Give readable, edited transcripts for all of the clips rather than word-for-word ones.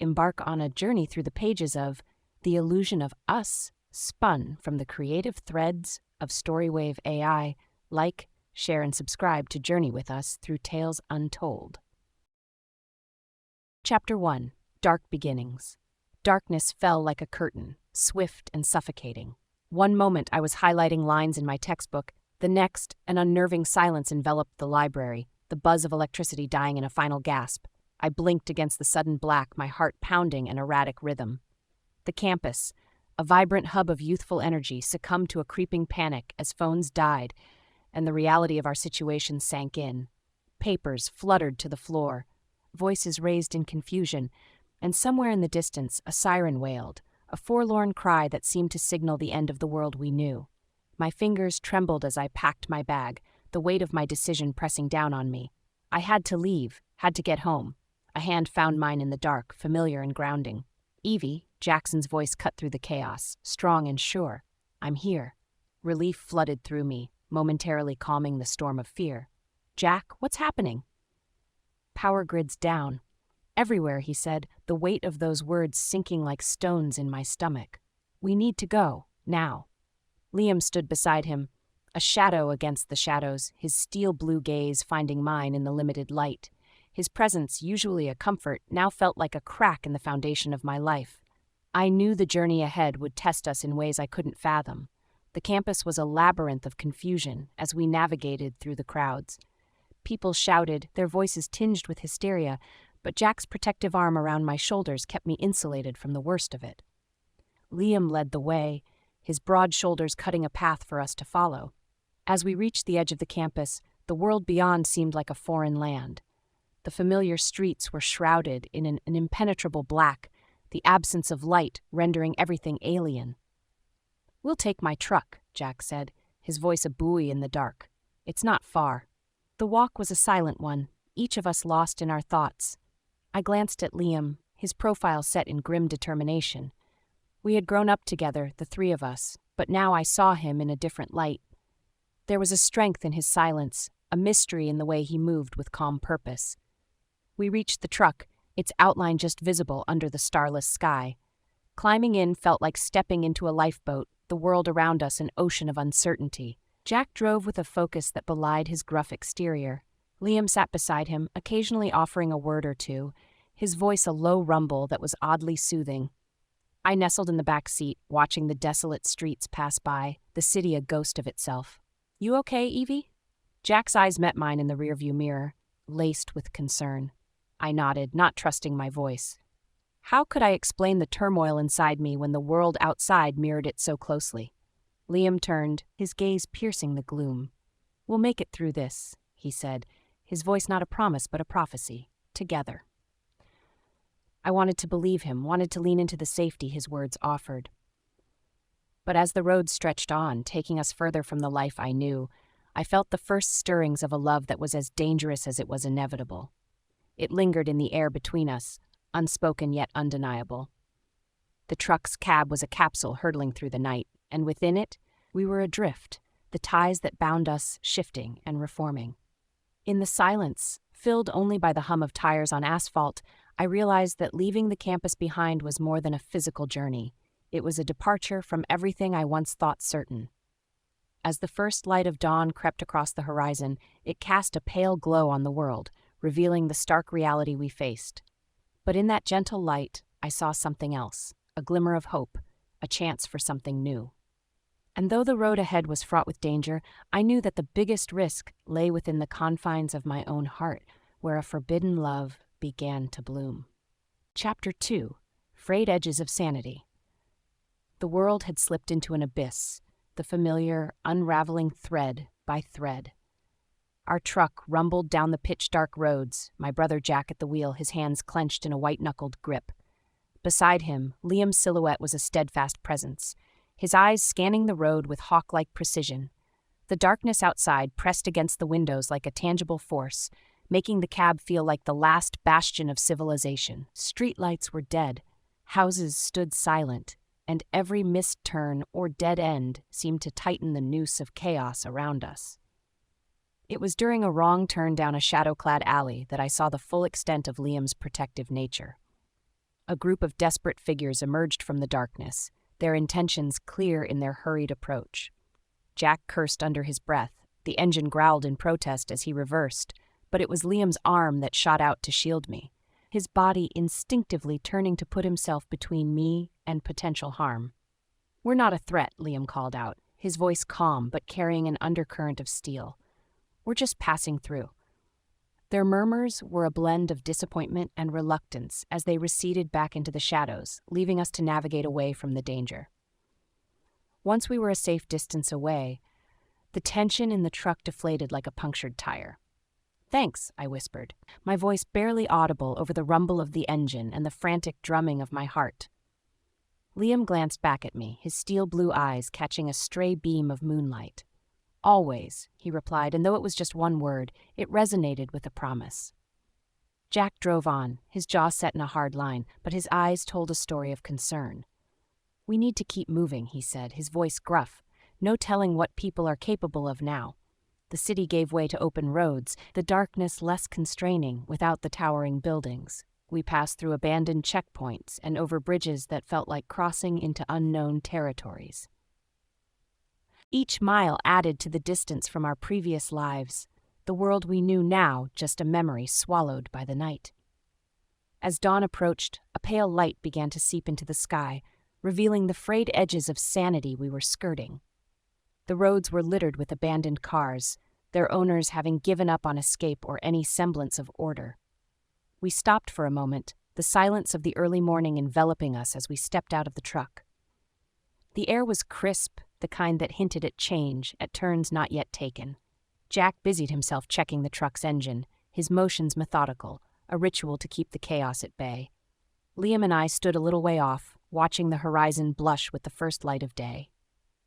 embark on a journey through the pages of The Illusion of Us, spun from the creative threads of StoryWave.ai. Like, share, and subscribe to journey with us through tales untold. Chapter 1. Dark Beginnings. Darkness fell like a curtain, swift and suffocating. One moment I was highlighting lines in my textbook, the next, an unnerving silence enveloped the library, the buzz of electricity dying in a final gasp. I blinked against the sudden black, my heart pounding an erratic rhythm. The campus, a vibrant hub of youthful energy, succumbed to a creeping panic as phones died and the reality of our situation sank in. Papers fluttered to the floor, voices raised in confusion, and somewhere in the distance a siren wailed, a forlorn cry that seemed to signal the end of the world we knew. My fingers trembled as I packed my bag, the weight of my decision pressing down on me. I had to leave, had to get home. A hand found mine in the dark, familiar and grounding. "Evie," Jackson's voice cut through the chaos, strong and sure. "I'm here." Relief flooded through me, momentarily calming the storm of fear. "Jack, what's happening?" "Power grid's down." "Everywhere," he said, the weight of those words sinking like stones in my stomach. "We need to go, now." Liam stood beside him, a shadow against the shadows, his steel-blue gaze finding mine in the limited light. His presence, usually a comfort, now felt like a crack in the foundation of my life. I knew the journey ahead would test us in ways I couldn't fathom. The campus was a labyrinth of confusion as we navigated through the crowds. People shouted, their voices tinged with hysteria, but Jack's protective arm around my shoulders kept me insulated from the worst of it. Liam led the way, his broad shoulders cutting a path for us to follow. As we reached the edge of the campus, the world beyond seemed like a foreign land. The familiar streets were shrouded in an impenetrable black, the absence of light rendering everything alien. "We'll take my truck," Jack said, his voice a buoy in the dark. "It's not far." The walk was a silent one, each of us lost in our thoughts. I glanced at Liam, his profile set in grim determination. We had grown up together, the three of us, but now I saw him in a different light. There was a strength in his silence, a mystery in the way he moved with calm purpose. We reached the truck, its outline just visible under the starless sky. Climbing in felt like stepping into a lifeboat, the world around us an ocean of uncertainty. Jack drove with a focus that belied his gruff exterior. Liam sat beside him, occasionally offering a word or two, his voice a low rumble that was oddly soothing. I nestled in the back seat, watching the desolate streets pass by, the city a ghost of itself. "You okay, Evie?" Jack's eyes met mine in the rearview mirror, laced with concern. I nodded, not trusting my voice. How could I explain the turmoil inside me when the world outside mirrored it so closely? Liam turned, his gaze piercing the gloom. "We'll make it through this," he said, his voice not a promise but a prophecy. "Together." I wanted to believe him, wanted to lean into the safety his words offered. But as the road stretched on, taking us further from the life I knew, I felt the first stirrings of a love that was as dangerous as it was inevitable. It lingered in the air between us, unspoken yet undeniable. The truck's cab was a capsule hurtling through the night, and within it, we were adrift, the ties that bound us shifting and reforming. In the silence, filled only by the hum of tires on asphalt, I realized that leaving the campus behind was more than a physical journey. It was a departure from everything I once thought certain. As the first light of dawn crept across the horizon, it cast a pale glow on the world, revealing the stark reality we faced. But in that gentle light, I saw something else, a glimmer of hope, a chance for something new. And though the road ahead was fraught with danger, I knew that the biggest risk lay within the confines of my own heart, where a forbidden love began to bloom. Chapter 2. Frayed Edges of Sanity. The world had slipped into an abyss, the familiar, unraveling thread by thread. Our truck rumbled down the pitch-dark roads, my brother Jack at the wheel, his hands clenched in a white-knuckled grip. Beside him, Liam's silhouette was a steadfast presence, his eyes scanning the road with hawk-like precision. The darkness outside pressed against the windows like a tangible force, making the cab feel like the last bastion of civilization. Streetlights were dead, houses stood silent, and every missed turn or dead end seemed to tighten the noose of chaos around us. It was during a wrong turn down a shadow-clad alley that I saw the full extent of Liam's protective nature. A group of desperate figures emerged from the darkness, their intentions clear in their hurried approach. Jack cursed under his breath. The engine growled in protest as he reversed, but it was Liam's arm that shot out to shield me, his body instinctively turning to put himself between me and potential harm. "We're not a threat," Liam called out, his voice calm but carrying an undercurrent of steel. "We're just passing through." Their murmurs were a blend of disappointment and reluctance as they receded back into the shadows, leaving us to navigate away from the danger. Once we were a safe distance away, the tension in the truck deflated like a punctured tire. "Thanks," I whispered, my voice barely audible over the rumble of the engine and the frantic drumming of my heart. Liam glanced back at me, his steel blue eyes catching a stray beam of moonlight. "Always," he replied, and though it was just one word, it resonated with a promise. Jack drove on, his jaw set in a hard line, but his eyes told a story of concern. "We need to keep moving," he said, his voice gruff. "No telling what people are capable of now." The city gave way to open roads, the darkness less constraining without the towering buildings. We passed through abandoned checkpoints and over bridges that felt like crossing into unknown territories. Each mile added to the distance from our previous lives, the world we knew now just a memory swallowed by the night. As dawn approached, a pale light began to seep into the sky, revealing the frayed edges of sanity we were skirting. The roads were littered with abandoned cars, their owners having given up on escape or any semblance of order. We stopped for a moment, the silence of the early morning enveloping us as we stepped out of the truck. The air was crisp, the kind that hinted at change, at turns not yet taken. Jack busied himself checking the truck's engine, his motions methodical, a ritual to keep the chaos at bay. Liam and I stood a little way off, watching the horizon blush with the first light of day.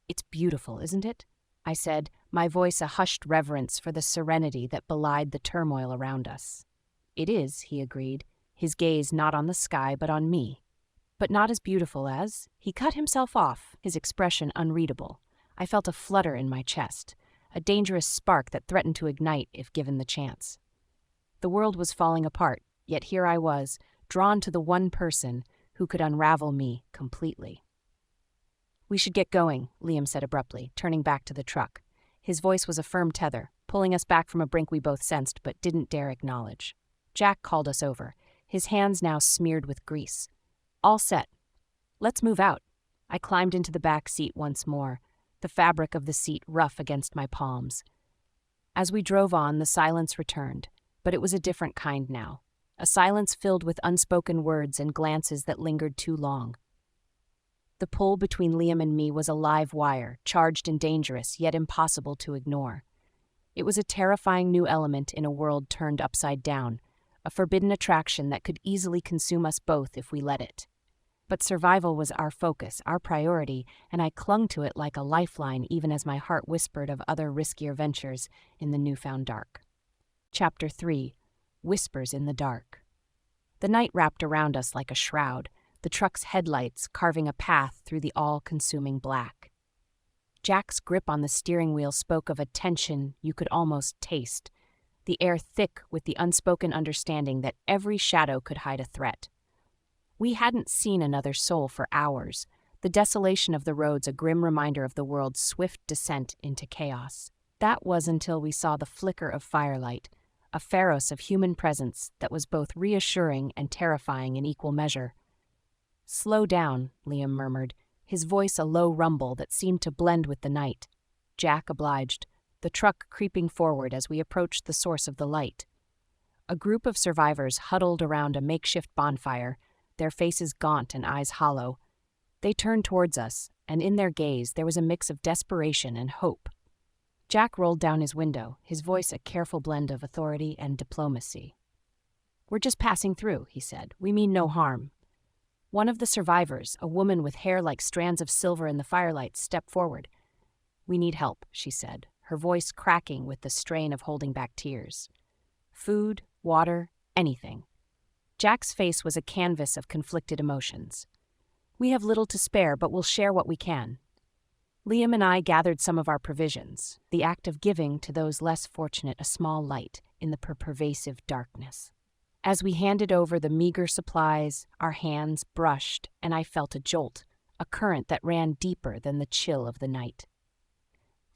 "It's beautiful, isn't it?" I said, my voice a hushed reverence for the serenity that belied the turmoil around us. "It is," he agreed, his gaze not on the sky but on me. "But not as beautiful as—" He cut himself off, his expression unreadable. I felt a flutter in my chest, a dangerous spark that threatened to ignite if given the chance. The world was falling apart, yet here I was, drawn to the one person who could unravel me completely. "We should get going," Liam said abruptly, turning back to the truck. His voice was a firm tether, pulling us back from a brink we both sensed but didn't dare acknowledge. Jack called us over, his hands now smeared with grease. "All set. Let's move out." I climbed into the back seat once more, the fabric of the seat rough against my palms. As we drove on, the silence returned, but it was a different kind now, a silence filled with unspoken words and glances that lingered too long. The pull between Liam and me was a live wire, charged and dangerous, yet impossible to ignore. It was a terrifying new element in a world turned upside down, a forbidden attraction that could easily consume us both if we let it. But survival was our focus, our priority, and I clung to it like a lifeline even as my heart whispered of other riskier ventures in the newfound dark. Chapter 3. Whispers in the Dark. The night wrapped around us like a shroud, the truck's headlights carving a path through the all-consuming black. Jack's grip on the steering wheel spoke of a tension you could almost taste, the air thick with the unspoken understanding that every shadow could hide a threat. We hadn't seen another soul for hours, the desolation of the roads a grim reminder of the world's swift descent into chaos. That was until we saw the flicker of firelight, a pharos of human presence that was both reassuring and terrifying in equal measure. "Slow down," Liam murmured, his voice a low rumble that seemed to blend with the night. Jack obliged, the truck creeping forward as we approached the source of the light. A group of survivors huddled around a makeshift bonfire, their faces gaunt and eyes hollow. They turned towards us, and in their gaze there was a mix of desperation and hope. Jack rolled down his window, his voice a careful blend of authority and diplomacy. "We're just passing through," he said. "We mean no harm." One of the survivors, a woman with hair like strands of silver in the firelight, stepped forward. "We need help," she said, her voice cracking with the strain of holding back tears. "Food, water, anything." Jack's face was a canvas of conflicted emotions. "We have little to spare, but we'll share what we can." Liam and I gathered some of our provisions, the act of giving to those less fortunate a small light in the pervasive darkness. As we handed over the meager supplies, our hands brushed, and I felt a jolt, a current that ran deeper than the chill of the night.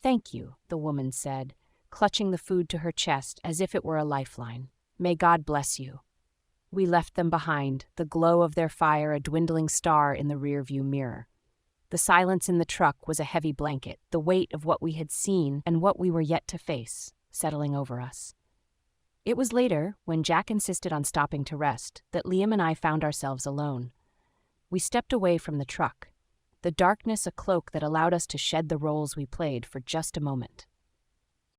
"Thank you," the woman said, clutching the food to her chest as if it were a lifeline. "May God bless you." We left them behind, the glow of their fire a dwindling star in the rearview mirror. The silence in the truck was a heavy blanket, the weight of what we had seen and what we were yet to face, settling over us. It was later, when Jack insisted on stopping to rest, that Liam and I found ourselves alone. We stepped away from the truck, the darkness a cloak that allowed us to shed the roles we played for just a moment.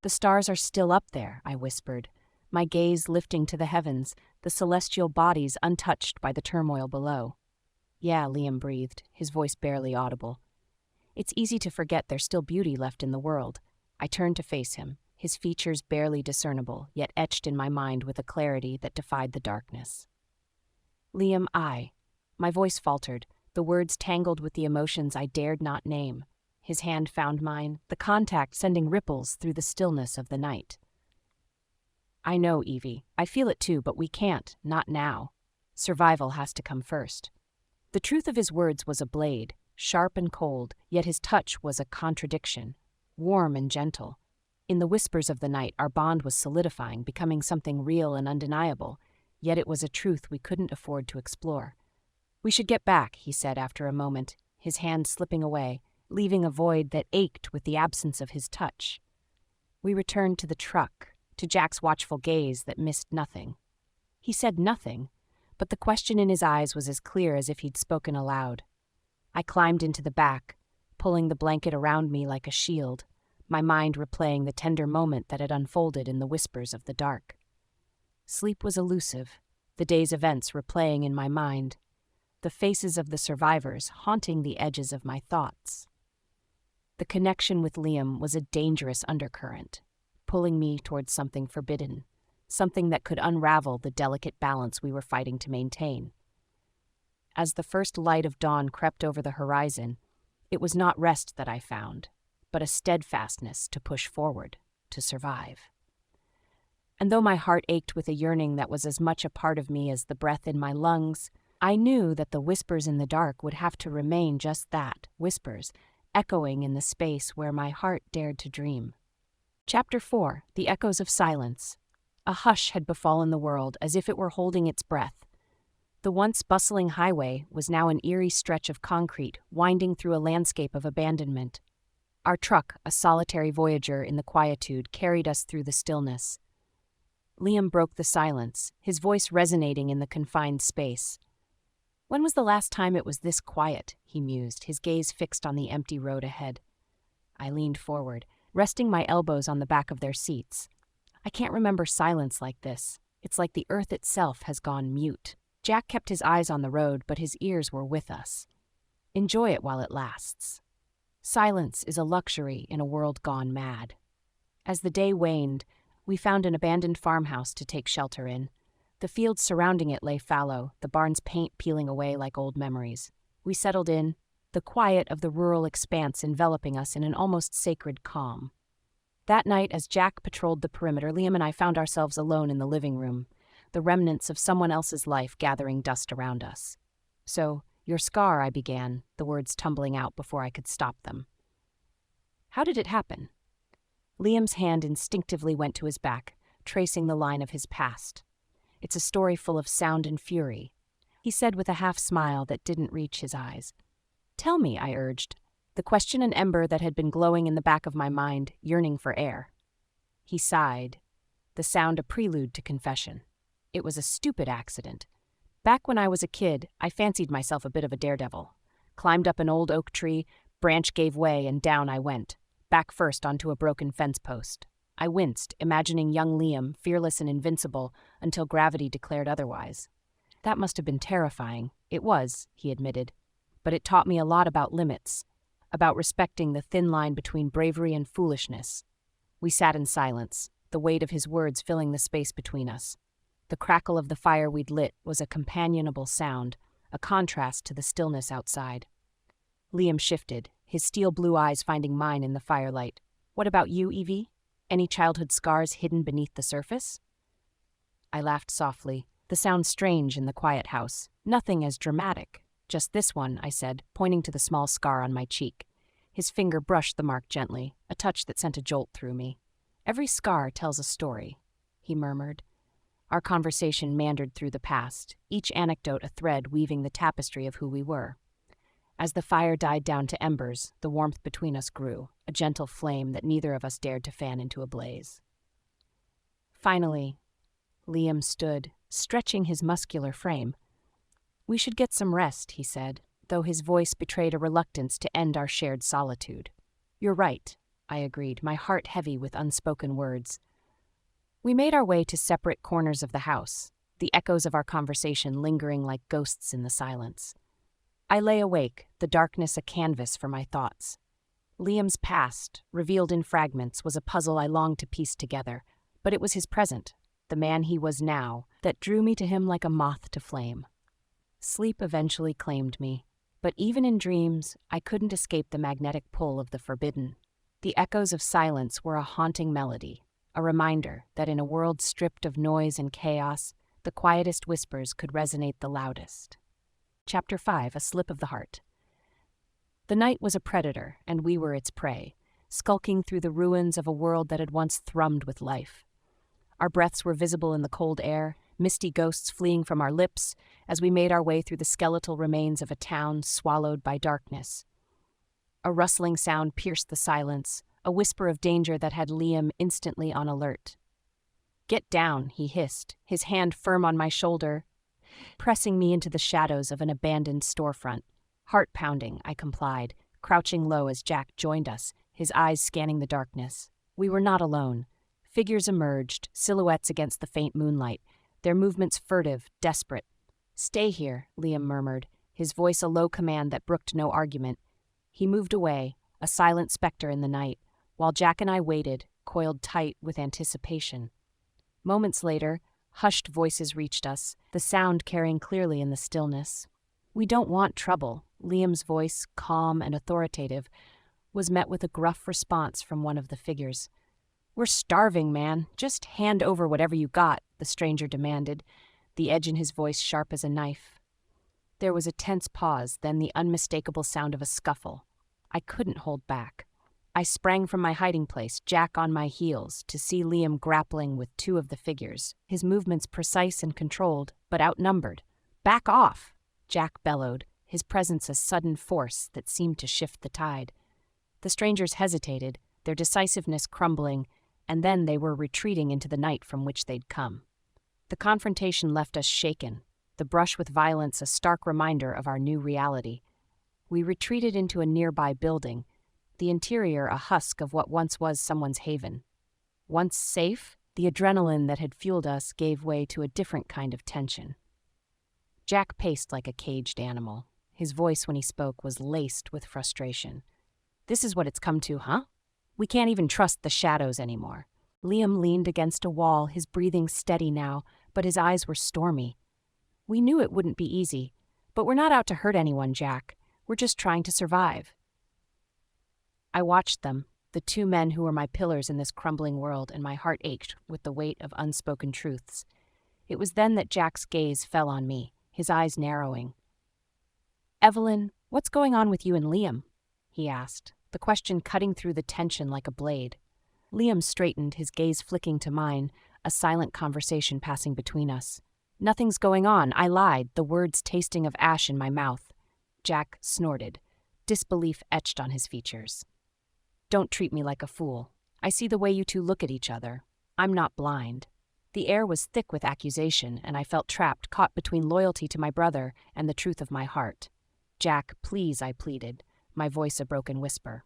"The stars are still up there," I whispered, my gaze lifting to the heavens, the celestial bodies untouched by the turmoil below. "Yeah," Liam breathed, his voice barely audible. "It's easy to forget there's still beauty left in the world." I turned to face him, his features barely discernible, yet etched in my mind with a clarity that defied the darkness. "Liam, My voice faltered, the words tangled with the emotions I dared not name. His hand found mine, the contact sending ripples through the stillness of the night. "I know, Evie. I feel it too, but we can't, not now. Survival has to come first." The truth of his words was a blade, sharp and cold, yet his touch was a contradiction, warm and gentle. In the whispers of the night, our bond was solidifying, becoming something real and undeniable, yet it was a truth we couldn't afford to explore. "We should get back," he said after a moment, his hand slipping away, leaving a void that ached with the absence of his touch. We returned to the truck, to Jack's watchful gaze that missed nothing. He said nothing, but the question in his eyes was as clear as if he'd spoken aloud. I climbed into the back, pulling the blanket around me like a shield, my mind replaying the tender moment that had unfolded in the whispers of the dark. Sleep was elusive, the day's events replaying in my mind, the faces of the survivors haunting the edges of my thoughts. The connection with Liam was a dangerous undercurrent, pulling me towards something forbidden, something that could unravel the delicate balance we were fighting to maintain. As the first light of dawn crept over the horizon, it was not rest that I found, but a steadfastness to push forward, to survive. And though my heart ached with a yearning that was as much a part of me as the breath in my lungs, I knew that the whispers in the dark would have to remain just that, whispers, echoing in the space where my heart dared to dream. Chapter 4: The Echoes of Silence. A hush had befallen the world, as if it were holding its breath. The once bustling highway was now an eerie stretch of concrete, winding through a landscape of abandonment. Our truck, a solitary voyager in the quietude, carried us through the stillness. Liam broke the silence, his voice resonating in the confined space. "When was the last time it was this quiet?" he mused, his gaze fixed on the empty road ahead. I leaned forward, resting my elbows on the back of their seats. "I can't remember silence like this. It's like the earth itself has gone mute." Jack kept his eyes on the road, but his ears were with us. "Enjoy it while it lasts. Silence is a luxury in a world gone mad." As the day waned, we found an abandoned farmhouse to take shelter in. The fields surrounding it lay fallow, the barn's paint peeling away like old memories. We settled in, the quiet of the rural expanse enveloping us in an almost sacred calm. That night, as Jack patrolled the perimeter, Liam and I found ourselves alone in the living room, the remnants of someone else's life gathering dust around us. "So, your scar," I began, the words tumbling out before I could stop them. "How did it happen?" Liam's hand instinctively went to his back, tracing the line of his past. "It's a story full of sound and fury," he said with a half-smile that didn't reach his eyes. "Tell me," I urged, the question an ember that had been glowing in the back of my mind, yearning for air. He sighed, the sound a prelude to confession. "It was a stupid accident. Back when I was a kid, I fancied myself a bit of a daredevil. Climbed up an old oak tree, branch gave way, and down I went, back first onto a broken fence post. I winced, imagining young Liam, fearless and invincible, until gravity declared otherwise. That must have been terrifying. It was," he admitted. "But it taught me a lot about limits, about respecting the thin line between bravery and foolishness." We sat in silence, the weight of his words filling the space between us. The crackle of the fire we'd lit was a companionable sound, a contrast to the stillness outside. Liam shifted, his steel blue eyes finding mine in the firelight. "What about you, Evie? Any childhood scars hidden beneath the surface?" I laughed softly, The sound strange in the quiet house. Nothing as dramatic. Just this one, I said, pointing to the small scar on my cheek. His finger brushed the mark gently, a touch that sent a jolt through me. Every scar tells a story, he murmured. Our conversation meandered through the past, each anecdote a thread weaving the tapestry of who we were. As the fire died down to embers, the warmth between us grew, a gentle flame that neither of us dared to fan into a blaze. Finally, Liam stood, stretching his muscular frame. We should get some rest, he said, though his voice betrayed a reluctance to end our shared solitude. You're right, I agreed, my heart heavy with unspoken words. We made our way to separate corners of the house, the echoes of our conversation lingering like ghosts in the silence. I lay awake, the darkness a canvas for my thoughts. Liam's past, revealed in fragments, was a puzzle I longed to piece together, but it was his present, the man he was now, that drew me to him like a moth to flame. Sleep eventually claimed me, but even in dreams, I couldn't escape the magnetic pull of the forbidden. The echoes of silence were a haunting melody, a reminder that in a world stripped of noise and chaos, the quietest whispers could resonate the loudest. Chapter 5, A Slip of the Heart. The night was a predator, and we were its prey, skulking through the ruins of a world that had once thrummed with life. Our breaths were visible in the cold air, misty ghosts fleeing from our lips as we made our way through the skeletal remains of a town swallowed by darkness. A rustling sound pierced the silence, a whisper of danger that had Liam instantly on alert. "Get down," he hissed, his hand firm on my shoulder, pressing me into the shadows of an abandoned storefront. Heart pounding, I complied, crouching low as Jack joined us, his eyes scanning the darkness. We were not alone. Figures emerged, silhouettes against the faint moonlight, their movements furtive, desperate. "Stay here," Liam murmured, his voice a low command that brooked no argument. He moved away, a silent specter in the night, while Jack and I waited, coiled tight with anticipation. Moments later, hushed voices reached us, the sound carrying clearly in the stillness. "We don't want trouble," Liam's voice, calm and authoritative, was met with a gruff response from one of the figures. "We're starving, man. Just hand over whatever you got," the stranger demanded, the edge in his voice sharp as a knife. There was a tense pause, then the unmistakable sound of a scuffle. I couldn't hold back. I sprang from my hiding place, Jack on my heels, to see Liam grappling with two of the figures, his movements precise and controlled, but outnumbered. "Back off!" Jack bellowed, his presence a sudden force that seemed to shift the tide. The strangers hesitated, their decisiveness crumbling, and then they were retreating into the night from which they'd come. The confrontation left us shaken, the brush with violence a stark reminder of our new reality. We retreated into a nearby building, the interior a husk of what once was someone's haven. Once safe, the adrenaline that had fueled us gave way to a different kind of tension. Jack paced like a caged animal. His voice when he spoke was laced with frustration. "This is what it's come to, huh? We can't even trust the shadows anymore." Liam leaned against a wall, his breathing steady now, but his eyes were stormy. "We knew it wouldn't be easy, but we're not out to hurt anyone, Jack. We're just trying to survive." I watched them, the two men who were my pillars in this crumbling world, and my heart ached with the weight of unspoken truths. It was then that Jack's gaze fell on me, his eyes narrowing. "Evelyn, what's going on with you and Liam?" he asked, the question cutting through the tension like a blade. Liam straightened, his gaze flicking to mine, a silent conversation passing between us. "Nothing's going on," I lied, the words tasting of ash in my mouth. Jack snorted, disbelief etched on his features. "Don't treat me like a fool. I see the way you two look at each other. I'm not blind." The air was thick with accusation, and I felt trapped, caught between loyalty to my brother and the truth of my heart. "Jack, please," I pleaded, my voice a broken whisper.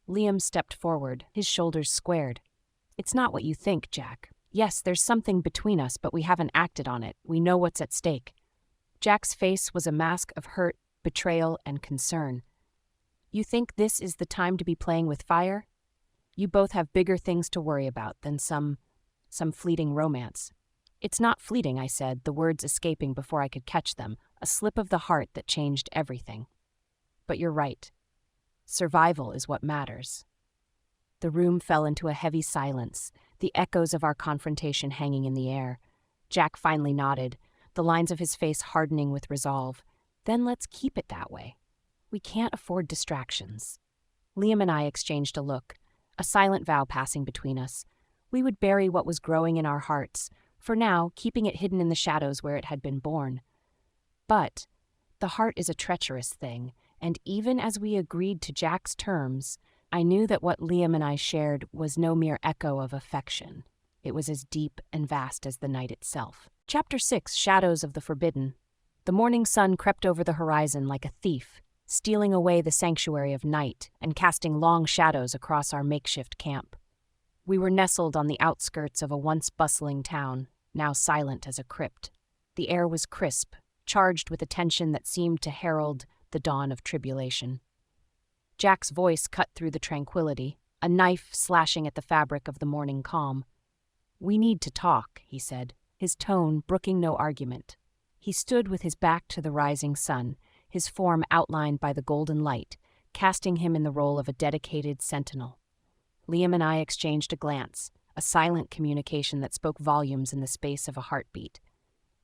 Liam stepped forward, his shoulders squared. "It's not what you think, Jack. Yes, there's something between us, but we haven't acted on it. We know what's at stake." Jack's face was a mask of hurt, betrayal, and concern. "You think this is the time to be playing with fire? You both have bigger things to worry about than some fleeting romance." "It's not fleeting," I said, the words escaping before I could catch them, a slip of the heart that changed everything. "But you're right. Survival is what matters." The room fell into a heavy silence, the echoes of our confrontation hanging in the air. Jack finally nodded, the lines of his face hardening with resolve. Then let's keep it that way. We can't afford distractions. Liam and I exchanged a look, a silent vow passing between us. We would bury what was growing in our hearts, for now keeping it hidden in the shadows where it had been born. But the heart is a treacherous thing, and even as we agreed to Jack's terms, I knew that what Liam and I shared was no mere echo of affection. It was as deep and vast as the night itself. Chapter 6, Shadows of the Forbidden. The morning sun crept over the horizon like a thief, stealing away the sanctuary of night and casting long shadows across our makeshift camp. We were nestled on the outskirts of a once bustling town, now silent as a crypt. The air was crisp, charged with a tension that seemed to herald the dawn of tribulation. Jack's voice cut through the tranquility, a knife slashing at the fabric of the morning calm. "We need to talk," he said, his tone brooking no argument. He stood with his back to the rising sun, his form outlined by the golden light, casting him in the role of a dedicated sentinel. Liam and I exchanged a glance, a silent communication that spoke volumes in the space of a heartbeat.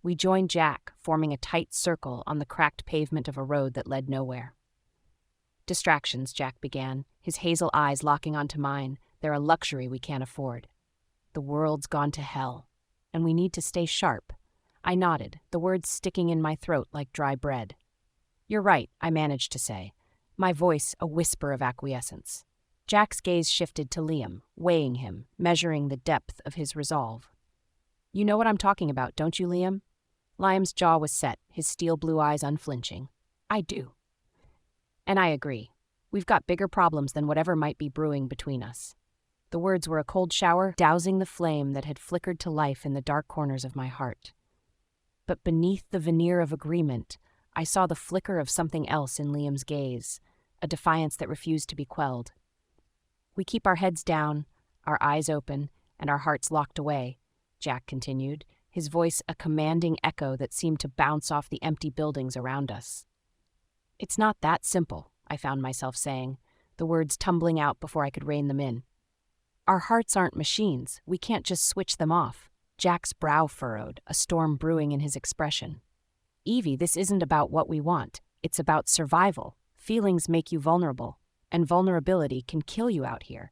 We joined Jack, forming a tight circle on the cracked pavement of a road that led nowhere. "Distractions," Jack began, his hazel eyes locking onto mine. "They're a luxury we can't afford. The world's gone to hell, and we need to stay sharp." I nodded, the words sticking in my throat like dry bread. "You're right," I managed to say, my voice a whisper of acquiescence. Jack's gaze shifted to Liam, weighing him, measuring the depth of his resolve. "You know what I'm talking about, don't you, Liam?" Liam's jaw was set, his steel blue eyes unflinching. "I do." "And I agree. We've got bigger problems than whatever might be brewing between us." The words were a cold shower, dousing the flame that had flickered to life in the dark corners of my heart. But beneath the veneer of agreement, I saw the flicker of something else in Liam's gaze, a defiance that refused to be quelled. "We keep our heads down, our eyes open, and our hearts locked away," Jack continued, his voice a commanding echo that seemed to bounce off the empty buildings around us. "It's not that simple," I found myself saying, the words tumbling out before I could rein them in. "Our hearts aren't machines. We can't just switch them off." Jack's brow furrowed, a storm brewing in his expression. "Evie, this isn't about what we want. It's about survival. Feelings make you vulnerable, and vulnerability can kill you out here."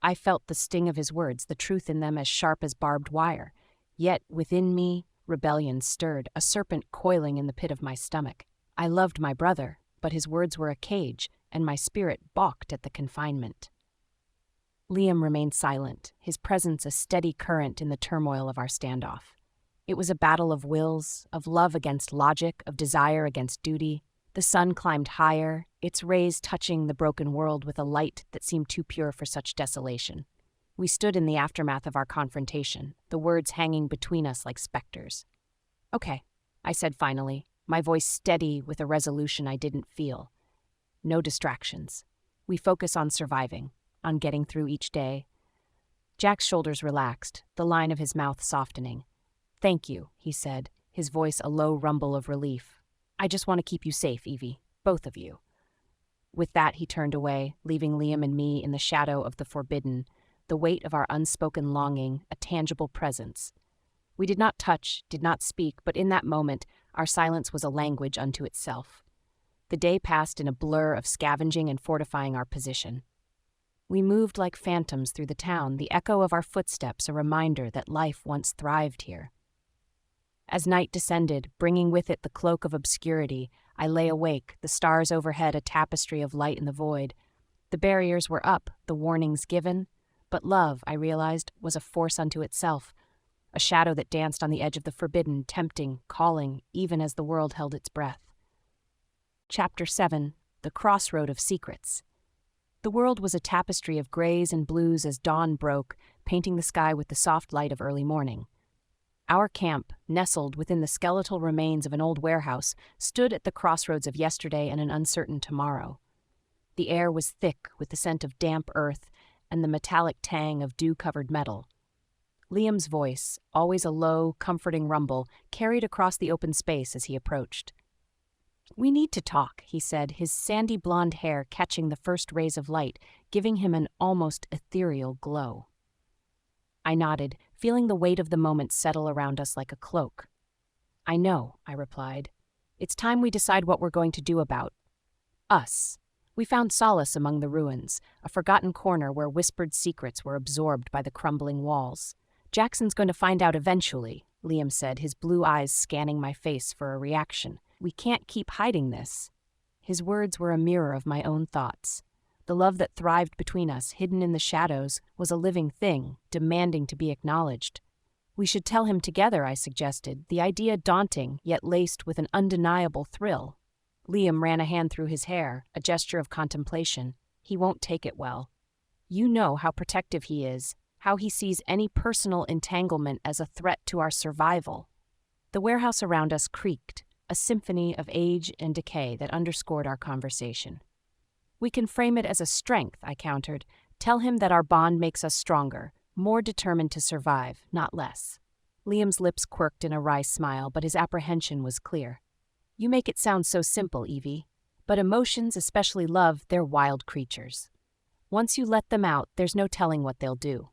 I felt the sting of his words, the truth in them as sharp as barbed wire. Yet, within me, rebellion stirred, a serpent coiling in the pit of my stomach. I loved my brother, but his words were a cage, and my spirit balked at the confinement. Liam remained silent, his presence a steady current in the turmoil of our standoff. It was a battle of wills, of love against logic, of desire against duty. The sun climbed higher, its rays touching the broken world with a light that seemed too pure for such desolation. We stood in the aftermath of our confrontation, the words hanging between us like specters. "Okay," I said finally, my voice steady with a resolution I didn't feel. "No distractions. We focus on surviving, on getting through each day." Jack's shoulders relaxed, the line of his mouth softening. "Thank you," he said, his voice a low rumble of relief. "I just want to keep you safe, Evie, both of you." With that, he turned away, leaving Liam and me in the shadow of the forbidden, the weight of our unspoken longing, a tangible presence. We did not touch, did not speak, but in that moment, our silence was a language unto itself. The day passed in a blur of scavenging and fortifying our position. We moved like phantoms through the town, the echo of our footsteps a reminder that life once thrived here. As night descended, bringing with it the cloak of obscurity, I lay awake, the stars overhead a tapestry of light in the void. The barriers were up, the warnings given, but love, I realized, was a force unto itself, a shadow that danced on the edge of the forbidden, tempting, calling, even as the world held its breath. Chapter 7, The Crossroad of Secrets. The world was a tapestry of grays and blues as dawn broke, painting the sky with the soft light of early morning. Our camp, nestled within the skeletal remains of an old warehouse, stood at the crossroads of yesterday and an uncertain tomorrow. The air was thick with the scent of damp earth and the metallic tang of dew-covered metal. Liam's voice, always a low, comforting rumble, carried across the open space as he approached. "We need to talk," he said, his sandy blonde hair catching the first rays of light, giving him an almost ethereal glow. I nodded, feeling the weight of the moment settle around us like a cloak. "I know," I replied. "It's time we decide what we're going to do about us." We found solace among the ruins, a forgotten corner where whispered secrets were absorbed by the crumbling walls. "Jackson's going to find out eventually," Liam said, his blue eyes scanning my face for a reaction. "We can't keep hiding this." His words were a mirror of my own thoughts. The love that thrived between us, hidden in the shadows, was a living thing, demanding to be acknowledged. "We should tell him together," I suggested, the idea daunting, yet laced with an undeniable thrill. Liam ran a hand through his hair, a gesture of contemplation. "He won't take it well. You know how protective he is, how he sees any personal entanglement as a threat to our survival." The warehouse around us creaked, a symphony of age and decay that underscored our conversation. "We can frame it as a strength," I countered. "Tell him that our bond makes us stronger, more determined to survive, not less." Liam's lips quirked in a wry smile, but his apprehension was clear. "You make it sound so simple, Evie. But emotions, especially love, they're wild creatures. Once you let them out, there's no telling what they'll do."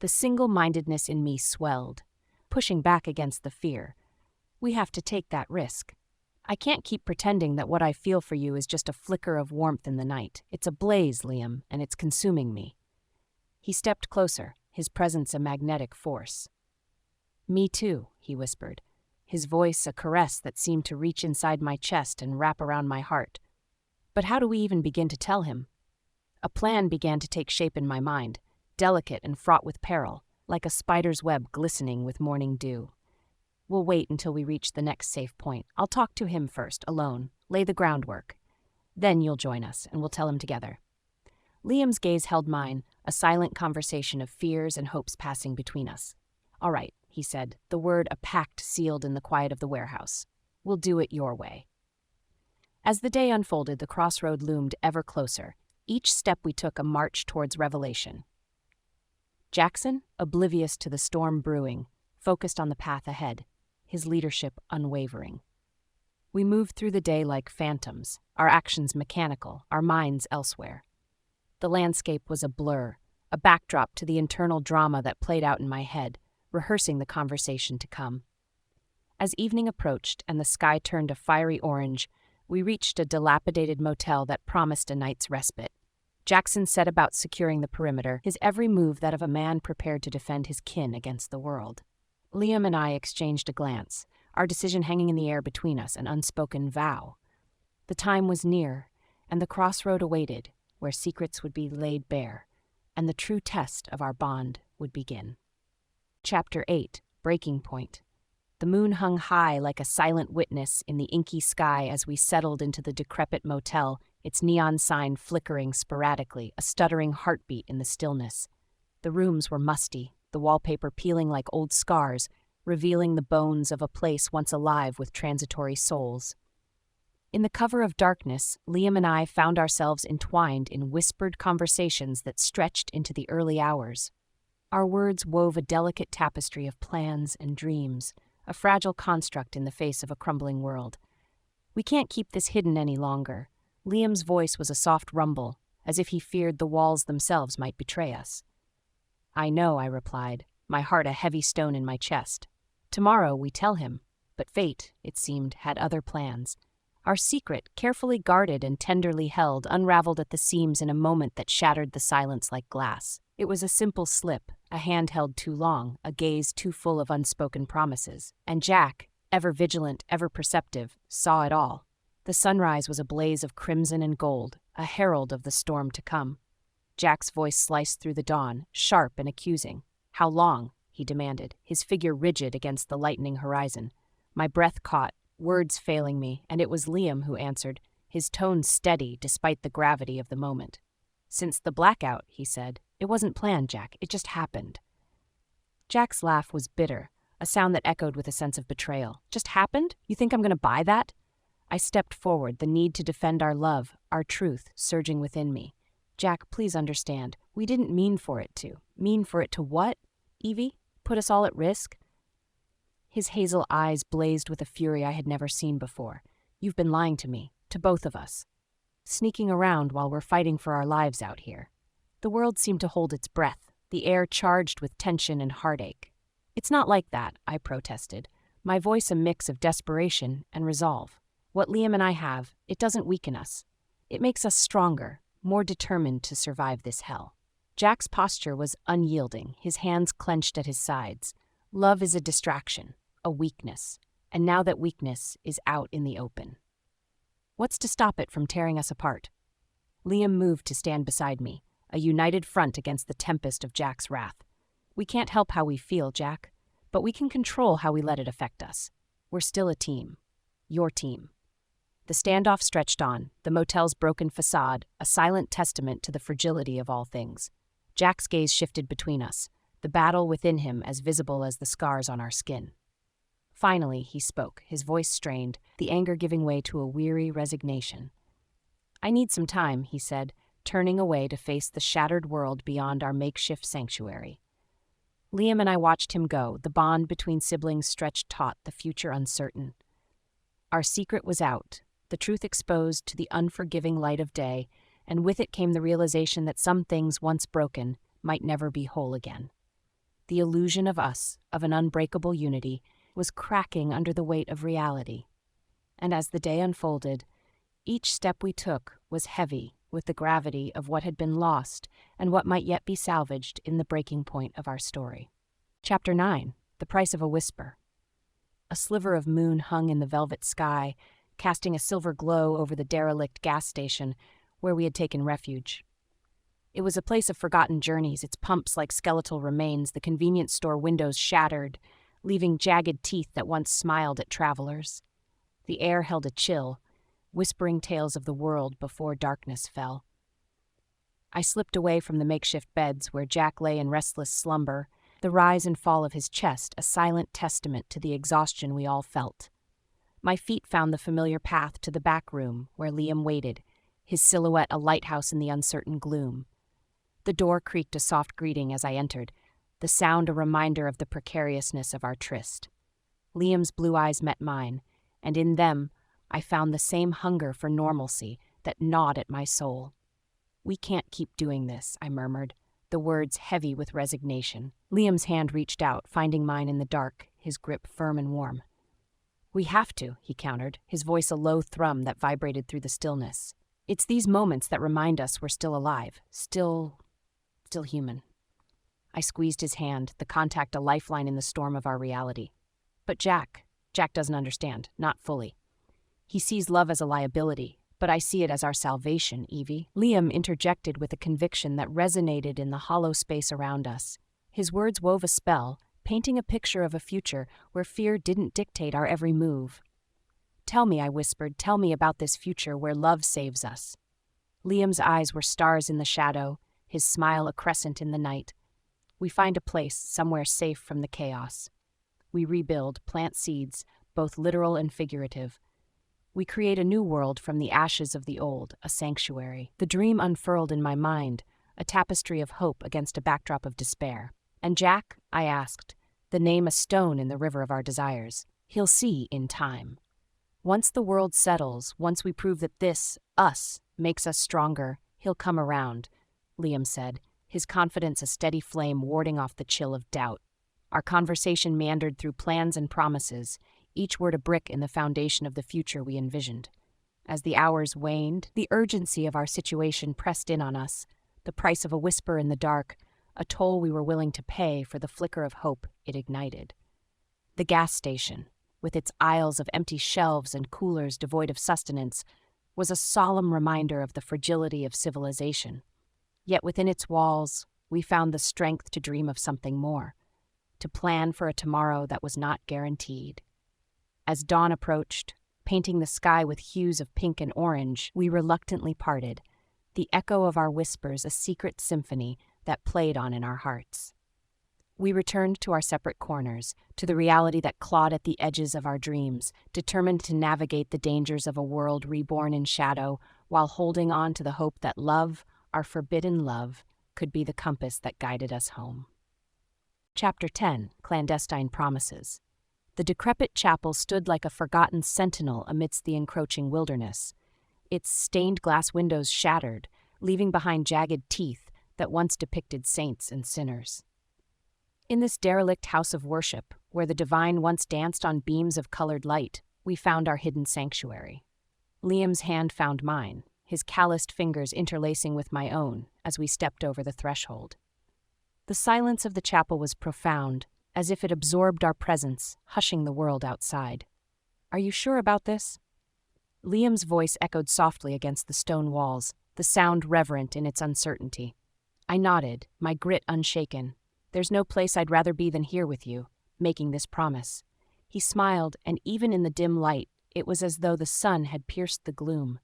The single-mindedness in me swelled, pushing back against the fear. "We have to take that risk. I can't keep pretending that what I feel for you is just a flicker of warmth in the night. It's a blaze, Liam, and it's consuming me." He stepped closer, his presence a magnetic force. "Me too," he whispered, his voice a caress that seemed to reach inside my chest and wrap around my heart. But how do we even begin to tell him? A plan began to take shape in my mind, delicate and fraught with peril, like a spider's web glistening with morning dew. "We'll wait until we reach the next safe point. I'll talk to him first, alone, lay the groundwork. Then you'll join us, and we'll tell him together." Liam's gaze held mine, a silent conversation of fears and hopes passing between us. "All right," he said, the word a pact sealed in the quiet of the warehouse. "We'll do it your way." As the day unfolded, the crossroad loomed ever closer, each step we took a march towards revelation. Jackson, oblivious to the storm brewing, focused on the path ahead, his leadership unwavering. We moved through the day like phantoms, our actions mechanical, our minds elsewhere. The landscape was a blur, a backdrop to the internal drama that played out in my head, rehearsing the conversation to come. As evening approached and the sky turned a fiery orange, we reached a dilapidated motel that promised a night's respite. Jackson set about securing the perimeter, his every move that of a man prepared to defend his kin against the world. Liam and I exchanged a glance, our decision hanging in the air between us, an unspoken vow. The time was near, and the crossroad awaited, where secrets would be laid bare, and the true test of our bond would begin. Chapter 8, Breaking Point. The moon hung high like a silent witness in the inky sky as we settled into the decrepit motel, its neon sign flickering sporadically, a stuttering heartbeat in the stillness. The rooms were musty, the wallpaper peeling like old scars, revealing the bones of a place once alive with transitory souls. In the cover of darkness, Liam and I found ourselves entwined in whispered conversations that stretched into the early hours. Our words wove a delicate tapestry of plans and dreams, a fragile construct in the face of a crumbling world. "We can't keep this hidden any longer." Liam's voice was a soft rumble, as if he feared the walls themselves might betray us. "I know," I replied, my heart a heavy stone in my chest. Tomorrow we tell him, but fate, it seemed, had other plans. Our secret, carefully guarded and tenderly held, unraveled at the seams in a moment that shattered the silence like glass. It was a simple slip, a hand held too long, a gaze too full of unspoken promises. And Jack, ever vigilant, ever perceptive, saw it all. The sunrise was a blaze of crimson and gold, a herald of the storm to come. Jack's voice sliced through the dawn, sharp and accusing. "How long?" he demanded, his figure rigid against the lightening horizon. My breath caught, words failing me, and it was Liam who answered, his tone steady despite the gravity of the moment. "Since the blackout," he said. "It wasn't planned, Jack. It just happened." Jack's laugh was bitter, a sound that echoed with a sense of betrayal. "Just happened? You think I'm going to buy that?" I stepped forward, the need to defend our love, our truth, surging within me. "Jack, please understand. We didn't mean for it to." "Mean for it to what? Evie? Put us all at risk?" His hazel eyes blazed with a fury I had never seen before. "You've been lying to me, to both of us. Sneaking around while we're fighting for our lives out here." The world seemed to hold its breath, the air charged with tension and heartache. "It's not like that," I protested, my voice a mix of desperation and resolve. "What Liam and I have, it doesn't weaken us. It makes us stronger, more determined to survive this hell." Jack's posture was unyielding, his hands clenched at his sides. Love is a distraction, a weakness, and now that weakness is out in the open. What's to stop it from tearing us apart? Liam moved to stand beside me, a united front against the tempest of Jack's wrath. "We can't help how we feel, Jack, but we can control how we let it affect us. We're still a team. Your team." The standoff stretched on, the motel's broken facade, a silent testament to the fragility of all things. Jack's gaze shifted between us, the battle within him as visible as the scars on our skin. Finally, he spoke, his voice strained, the anger giving way to a weary resignation. "I need some time," he said, turning away to face the shattered world beyond our makeshift sanctuary. Liam and I watched him go, the bond between siblings stretched taut, the future uncertain. Our secret was out, the truth exposed to the unforgiving light of day, and with it came the realization that some things once broken might never be whole again. The illusion of us, of an unbreakable unity, was cracking under the weight of reality. And as the day unfolded, each step we took was heavy with the gravity of what had been lost and what might yet be salvaged in the breaking point of our story. Chapter 9. The Price of a Whisper. A sliver of moon hung in the velvet sky, casting a silver glow over the derelict gas station where we had taken refuge. It was a place of forgotten journeys, its pumps like skeletal remains, the convenience store windows shattered, leaving jagged teeth that once smiled at travelers. The air held a chill, whispering tales of the world before darkness fell. I slipped away from the makeshift beds where Jack lay in restless slumber, the rise and fall of his chest a silent testament to the exhaustion we all felt. My feet found the familiar path to the back room where Liam waited, his silhouette a lighthouse in the uncertain gloom. The door creaked a soft greeting as I entered, the sound a reminder of the precariousness of our tryst. Liam's blue eyes met mine, and in them I found the same hunger for normalcy that gnawed at my soul. "We can't keep doing this," I murmured, the words heavy with resignation. Liam's hand reached out, finding mine in the dark, his grip firm and warm. "We have to," he countered, his voice a low thrum that vibrated through the stillness. "It's these moments that remind us we're still alive, still human." I squeezed his hand, the contact a lifeline in the storm of our reality. "But Jack doesn't understand, not fully. He sees love as a liability, but I see it as our salvation, Evie." Liam interjected with a conviction that resonated in the hollow space around us. His words wove a spell, painting a picture of a future where fear didn't dictate our every move. "Tell me," I whispered, "tell me about this future where love saves us." Liam's eyes were stars in the shadow, his smile a crescent in the night. "We find a place, somewhere safe from the chaos. We rebuild, plant seeds, both literal and figurative. We create a new world from the ashes of the old, a sanctuary." The dream unfurled in my mind, a tapestry of hope against a backdrop of despair. "And Jack?" I asked, the name a stone in the river of our desires. "He'll see in time. Once the world settles, once we prove that this, us, makes us stronger, he'll come around," Liam said, his confidence a steady flame warding off the chill of doubt. Our conversation meandered through plans and promises, each word a brick in the foundation of the future we envisioned. As the hours waned, the urgency of our situation pressed in on us, the price of a whisper in the dark, a toll we were willing to pay for the flicker of hope it ignited. The gas station, with its aisles of empty shelves and coolers devoid of sustenance, was a solemn reminder of the fragility of civilization. Yet within its walls, we found the strength to dream of something more, to plan for a tomorrow that was not guaranteed. As dawn approached, painting the sky with hues of pink and orange, we reluctantly parted, the echo of our whispers a secret symphony that played on in our hearts. We returned to our separate corners, to the reality that clawed at the edges of our dreams, determined to navigate the dangers of a world reborn in shadow, while holding on to the hope that love, our forbidden love, could be the compass that guided us home. Chapter 10. Clandestine Promises. The decrepit chapel stood like a forgotten sentinel amidst the encroaching wilderness, its stained glass windows shattered, leaving behind jagged teeth that once depicted saints and sinners. In this derelict house of worship, where the divine once danced on beams of colored light, we found our hidden sanctuary. Liam's hand found mine, his calloused fingers interlacing with my own as we stepped over the threshold. The silence of the chapel was profound, as if it absorbed our presence, hushing the world outside. "Are you sure about this?" Liam's voice echoed softly against the stone walls, the sound reverent in its uncertainty. I nodded, my grit unshaken. "There's no place I'd rather be than here with you, making this promise." He smiled, and even in the dim light, it was as though the sun had pierced the gloom.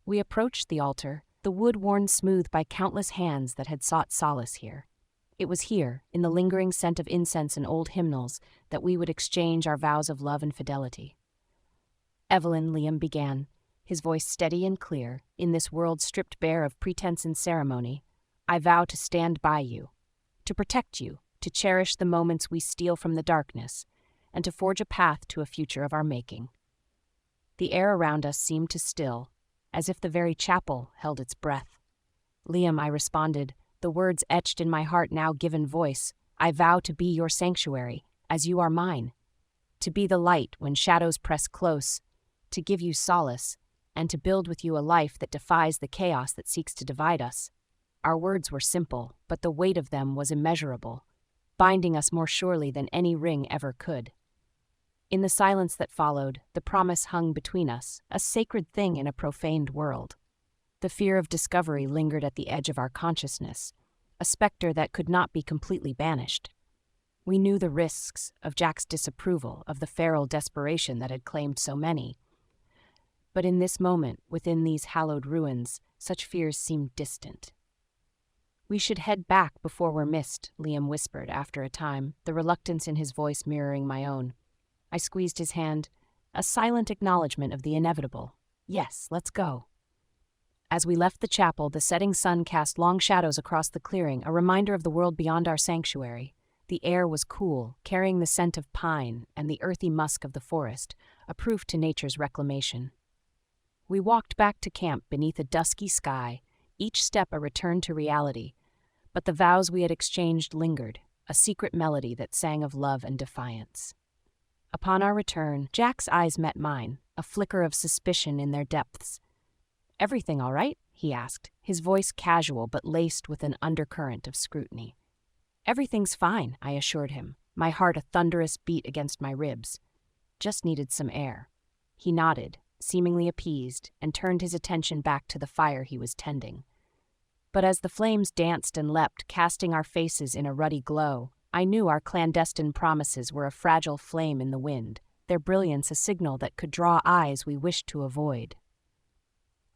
We approached the altar, the wood worn smooth by countless hands that had sought solace here. It was here, in the lingering scent of incense and old hymnals, that we would exchange our vows of love and fidelity. "Evelyn," Liam began, his voice steady and clear, "in this world stripped bare of pretense and ceremony, I vow to stand by you, to protect you, to cherish the moments we steal from the darkness, and to forge a path to a future of our making." The air around us seemed to still, as if the very chapel held its breath. "Liam," I responded, the words etched in my heart now given voice, "I vow to be your sanctuary, as you are mine, to be the light when shadows press close, to give you solace, and to build with you a life that defies the chaos that seeks to divide us." Our words were simple, but the weight of them was immeasurable, binding us more surely than any ring ever could. In the silence that followed, the promise hung between us, a sacred thing in a profaned world. The fear of discovery lingered at the edge of our consciousness, a specter that could not be completely banished. We knew the risks of Jack's disapproval, of the feral desperation that had claimed so many. But in this moment, within these hallowed ruins, such fears seemed distant. "We should head back before we're missed," Liam whispered after a time, the reluctance in his voice mirroring my own. I squeezed his hand, a silent acknowledgement of the inevitable. "Yes, let's go." As we left the chapel, the setting sun cast long shadows across the clearing, a reminder of the world beyond our sanctuary. The air was cool, carrying the scent of pine and the earthy musk of the forest, a proof to nature's reclamation. We walked back to camp beneath a dusky sky, each step a return to reality, but the vows we had exchanged lingered, a secret melody that sang of love and defiance. Upon our return, Jack's eyes met mine, a flicker of suspicion in their depths. "Everything all right?" he asked, his voice casual but laced with an undercurrent of scrutiny. "Everything's fine," I assured him, my heart a thunderous beat against my ribs. "Just needed some air." He nodded, seemingly appeased, and turned his attention back to the fire he was tending. But as the flames danced and leapt, casting our faces in a ruddy glow, I knew our clandestine promises were a fragile flame in the wind, their brilliance a signal that could draw eyes we wished to avoid.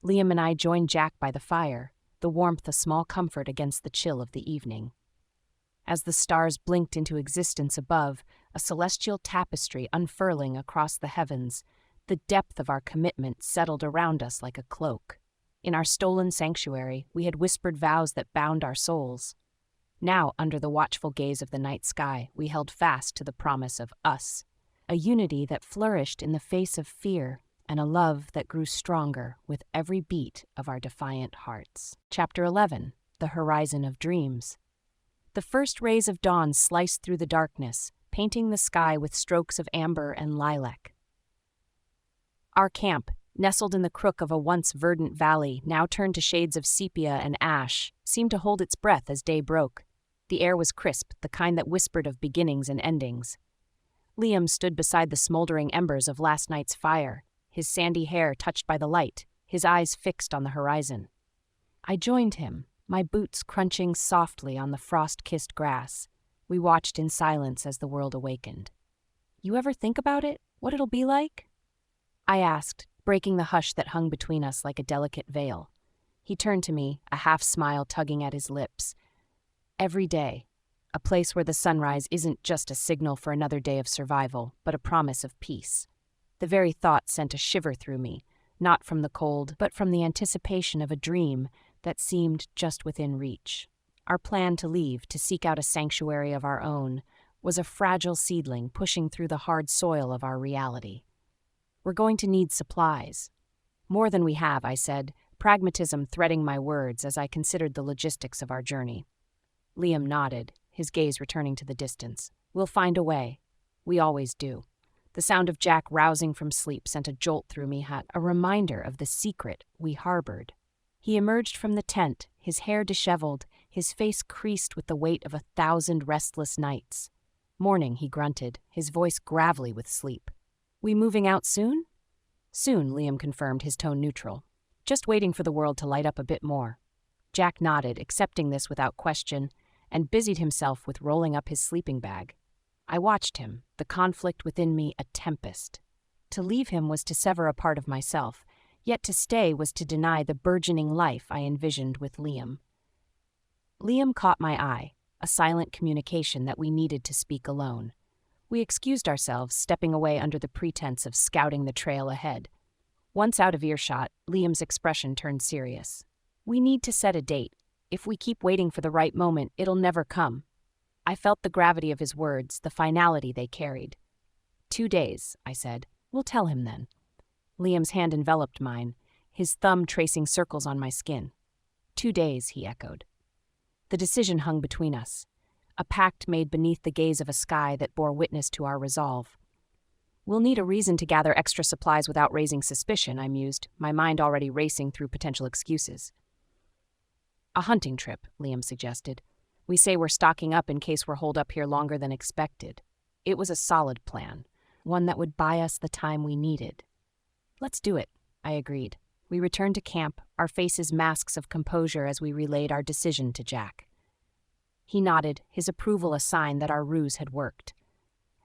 Liam and I joined Jack by the fire, the warmth a small comfort against the chill of the evening. As the stars blinked into existence above, a celestial tapestry unfurling across the heavens, the depth of our commitment settled around us like a cloak. In our stolen sanctuary, we had whispered vows that bound our souls. Now, under the watchful gaze of the night sky, we held fast to the promise of us, a unity that flourished in the face of fear, and a love that grew stronger with every beat of our defiant hearts. Chapter 11. The Horizon of Dreams. The first rays of dawn sliced through the darkness, painting the sky with strokes of amber and lilac. Our camp, nestled in the crook of a once verdant valley, now turned to shades of sepia and ash, seemed to hold its breath as day broke. The air was crisp, the kind that whispered of beginnings and endings. Liam stood beside the smoldering embers of last night's fire, his sandy hair touched by the light, his eyes fixed on the horizon. I joined him, my boots crunching softly on the frost-kissed grass. We watched in silence as the world awakened. "You ever think about it? What it'll be like?" I asked, breaking the hush that hung between us like a delicate veil. He turned to me, a half-smile tugging at his lips. "Every day. A place where the sunrise isn't just a signal for another day of survival, but a promise of peace." The very thought sent a shiver through me, not from the cold, but from the anticipation of a dream that seemed just within reach. Our plan to leave, to seek out a sanctuary of our own, was a fragile seedling pushing through the hard soil of our reality. "We're going to need supplies." "More than we have," I said, pragmatism threading my words as I considered the logistics of our journey. Liam nodded, his gaze returning to the distance. "We'll find a way. We always do." The sound of Jack rousing from sleep sent a jolt through me, a reminder of the secret we harbored. He emerged from the tent, his hair disheveled, his face creased with the weight of 1,000 restless nights. "Morning," he grunted, his voice gravelly with sleep. "We moving out soon?" "Soon," Liam confirmed, his tone neutral. "Just waiting for the world to light up a bit more." Jack nodded, accepting this without question, and busied himself with rolling up his sleeping bag. I watched him, the conflict within me a tempest. To leave him was to sever a part of myself, yet to stay was to deny the burgeoning life I envisioned with Liam. Liam caught my eye, a silent communication that we needed to speak alone. We excused ourselves, stepping away under the pretense of scouting the trail ahead. Once out of earshot, Liam's expression turned serious. "We need to set a date. If we keep waiting for the right moment, it'll never come." I felt the gravity of his words, the finality they carried. 2 days, I said. "We'll tell him then." Liam's hand enveloped mine, his thumb tracing circles on my skin. 2 days, he echoed. The decision hung between us, a pact made beneath the gaze of a sky that bore witness to our resolve. "We'll need a reason to gather extra supplies without raising suspicion," I mused, my mind already racing through potential excuses. "A hunting trip," Liam suggested. "We say we're stocking up in case we're holed up here longer than expected." It was a solid plan, one that would buy us the time we needed. "Let's do it," I agreed. We returned to camp, our faces masks of composure as we relayed our decision to Jack. He nodded, his approval a sign that our ruse had worked.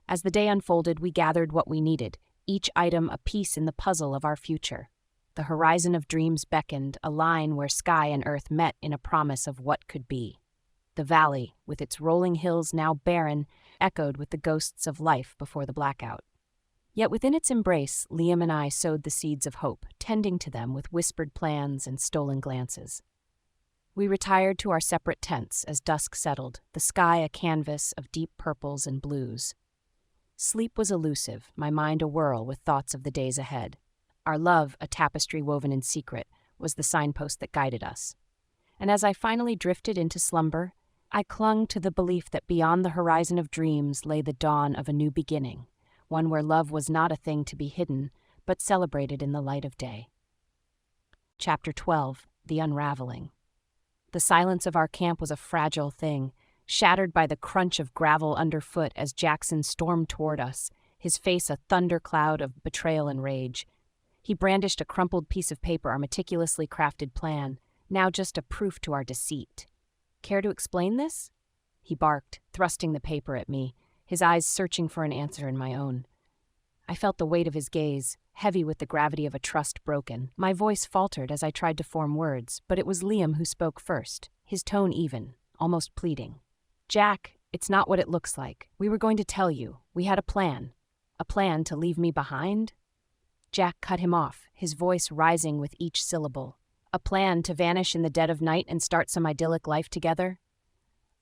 As the day unfolded, we gathered what we needed, each item a piece in the puzzle of our future. The horizon of dreams beckoned, a line where sky and earth met in a promise of what could be. The valley, with its rolling hills now barren, echoed with the ghosts of life before the blackout. Yet within its embrace, Liam and I sowed the seeds of hope, tending to them with whispered plans and stolen glances. We retired to our separate tents as dusk settled, the sky a canvas of deep purples and blues. Sleep was elusive, my mind a whirl with thoughts of the days ahead. Our love, a tapestry woven in secret, was the signpost that guided us. And as I finally drifted into slumber, I clung to the belief that beyond the horizon of dreams lay the dawn of a new beginning, one where love was not a thing to be hidden, but celebrated in the light of day. Chapter 12, The Unraveling. The silence of our camp was a fragile thing, shattered by the crunch of gravel underfoot as Jackson stormed toward us, his face a thundercloud of betrayal and rage. He brandished a crumpled piece of paper, our meticulously crafted plan, now just a proof to our deceit. "Care to explain this?" He barked, thrusting the paper at me, his eyes searching for an answer in my own. I felt the weight of his gaze, heavy with the gravity of a trust broken. My voice faltered as I tried to form words, but it was Liam who spoke first, his tone even, almost pleading. "Jack, it's not what it looks like. We were going to tell you. We had a plan. A plan to leave me behind?" Jack cut him off, his voice rising with each syllable. "A plan to vanish in the dead of night and start some idyllic life together?"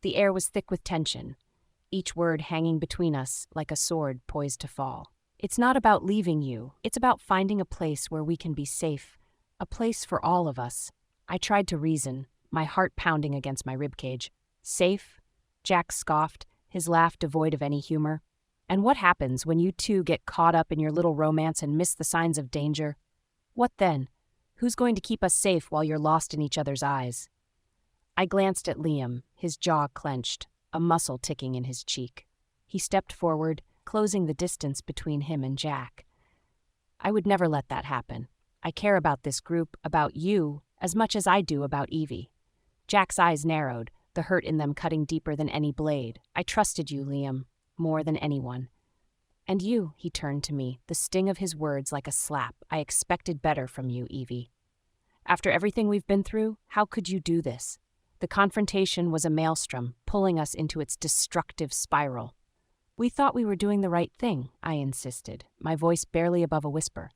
The air was thick with tension, each word hanging between us like a sword poised to fall. "It's not about leaving you. It's about finding a place where we can be safe. A place for all of us." I tried to reason, my heart pounding against my ribcage. "Safe?" Jack scoffed, his laugh devoid of any humor. "And what happens when you two get caught up in your little romance and miss the signs of danger? What then? Who's going to keep us safe while you're lost in each other's eyes?" I glanced at Liam, his jaw clenched, a muscle ticking in his cheek. He stepped forward, closing the distance between him and Jack. "I would never let that happen. I care about this group, about you, as much as I do about Evie." Jack's eyes narrowed, the hurt in them cutting deeper than any blade. "I trusted you, Liam, more than anyone." "And you," he turned to me, the sting of his words like a slap. "I expected better from you, Evie. After everything we've been through, how could you do this?" The confrontation was a maelstrom, pulling us into its destructive spiral. "We thought we were doing the right thing," I insisted, my voice barely above a whisper.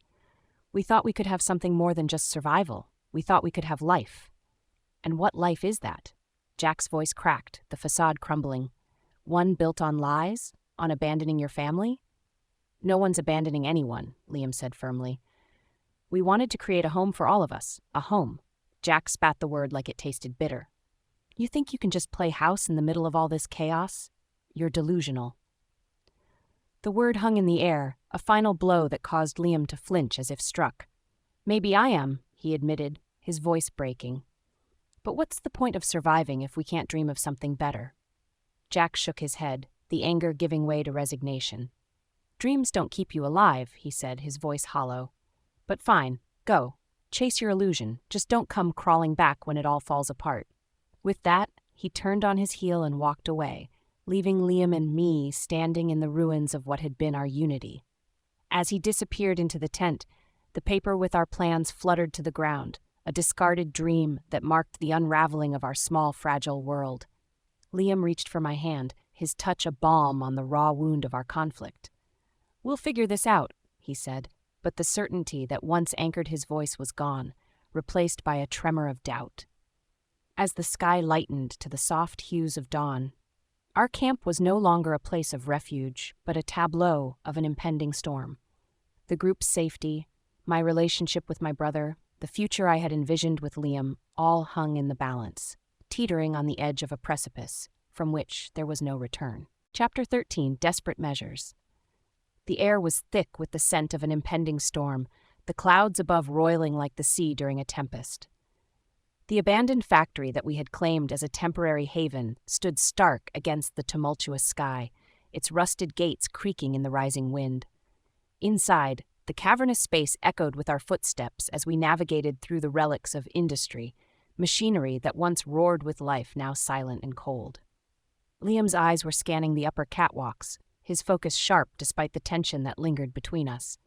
"We thought we could have something more than just survival. We thought we could have life." "And what life is that?" Jack's voice cracked, the facade crumbling. "One built on lies? On abandoning your family?" "No one's abandoning anyone," Liam said firmly. "We wanted to create a home for all of us, a home." Jack spat the word like it tasted bitter. You think you can just play house in the middle of all this chaos? You're delusional. The word hung in the air, a final blow that caused Liam to flinch as if struck. Maybe I am, he admitted, his voice breaking. But what's the point of surviving if we can't dream of something better? Jack shook his head, the anger giving way to resignation. Dreams don't keep you alive, he said, his voice hollow. But fine, go. Chase your illusion. Just don't come crawling back when it all falls apart. With that, he turned on his heel and walked away, leaving Liam and me standing in the ruins of what had been our unity. As he disappeared into the tent, the paper with our plans fluttered to the ground, a discarded dream that marked the unraveling of our small, fragile world. Liam reached for my hand, his touch a balm on the raw wound of our conflict. "We'll figure this out," he said, but the certainty that once anchored his voice was gone, replaced by a tremor of doubt. As the sky lightened to the soft hues of dawn, our camp was no longer a place of refuge, but a tableau of an impending storm. The group's safety, my relationship with my brother, the future I had envisioned with Liam, all hung in the balance, teetering on the edge of a precipice, from which there was no return. Chapter 13, Desperate Measures. The air was thick with the scent of an impending storm, the clouds above roiling like the sea during a tempest. The abandoned factory that we had claimed as a temporary haven stood stark against the tumultuous sky, its rusted gates creaking in the rising wind. Inside, the cavernous space echoed with our footsteps as we navigated through the relics of industry, machinery that once roared with life, now silent and cold. Liam's eyes were scanning the upper catwalks, his focus sharp despite the tension that lingered between us.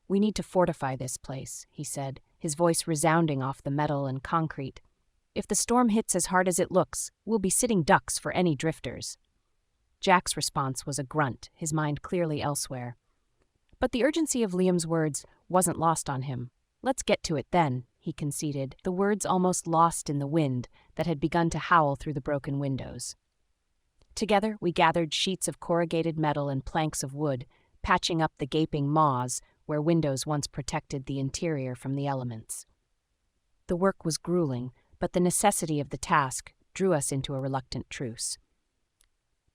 "We need to fortify this place," he said, his voice resounding off the metal and concrete. "If the storm hits as hard as it looks, we'll be sitting ducks for any drifters." Jack's response was a grunt, his mind clearly elsewhere. But the urgency of Liam's words wasn't lost on him. "Let's get to it then," he conceded, the words almost lost in the wind that had begun to howl through the broken windows. Together, we gathered sheets of corrugated metal and planks of wood, patching up the gaping maws where windows once protected the interior from the elements. The work was grueling, but the necessity of the task drew us into a reluctant truce.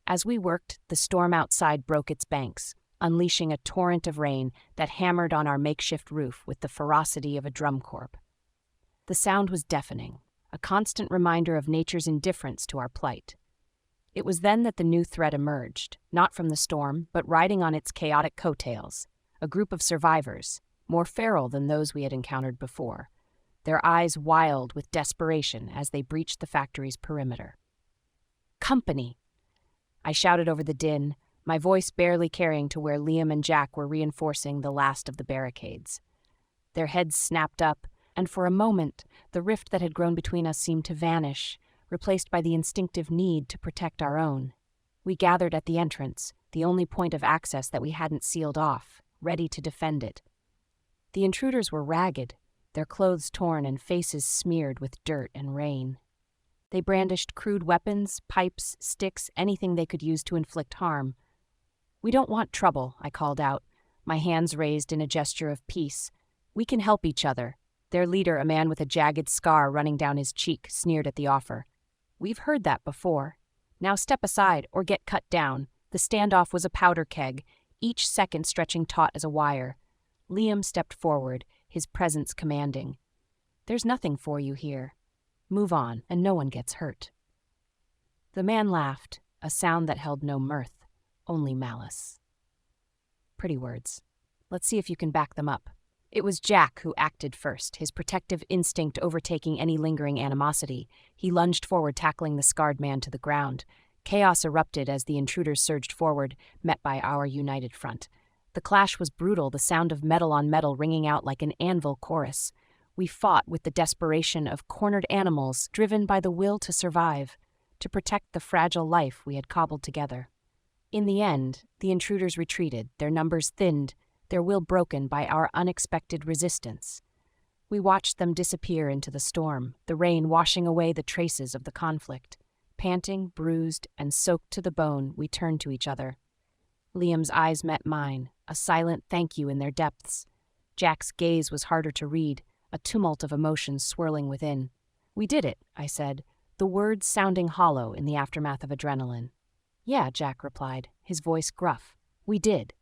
As we worked, the storm outside broke its banks, unleashing a torrent of rain that hammered on our makeshift roof with the ferocity of a drum corps. The sound was deafening, a constant reminder of nature's indifference to our plight. It was then that the new threat emerged, not from the storm, but riding on its chaotic coattails, a group of survivors, more feral than those we had encountered before, their eyes wild with desperation as they breached the factory's perimeter. "Company!" I shouted over the din, my voice barely carrying to where Liam and Jack were reinforcing the last of the barricades. Their heads snapped up, and for a moment, the rift that had grown between us seemed to vanish, replaced by the instinctive need to protect our own. We gathered at the entrance, the only point of access that we hadn't sealed off, ready to defend it. The intruders were ragged, their clothes torn and faces smeared with dirt and rain. They brandished crude weapons, pipes, sticks, anything they could use to inflict harm. "We don't want trouble," I called out, my hands raised in a gesture of peace. "We can help each other." Their leader, a man with a jagged scar running down his cheek, sneered at the offer. "We've heard that before. Now step aside or get cut down." The standoff was a powder keg, each second stretching taut as a wire. Liam stepped forward, his presence commanding. "There's nothing for you here. Move on, and no one gets hurt." The man laughed, a sound that held no mirth, only malice. Pretty words. Let's see if you can back them up. It was Jack who acted first, his protective instinct overtaking any lingering animosity. He lunged forward, tackling the scarred man to the ground. Chaos erupted as the intruders surged forward, met by our united front. The clash was brutal, the sound of metal on metal ringing out like an anvil chorus. We fought with the desperation of cornered animals driven by the will to survive, to protect the fragile life we had cobbled together. In the end, the intruders retreated, their numbers thinned, their will broken by our unexpected resistance. We watched them disappear into the storm, the rain washing away the traces of the conflict. Panting, bruised, and soaked to the bone, we turned to each other. Liam's eyes met mine, a silent thank you in their depths. Jack's gaze was harder to read, a tumult of emotions swirling within. "We did it," I said, the words sounding hollow in the aftermath of adrenaline. "Yeah," Jack replied, his voice gruff. "We did."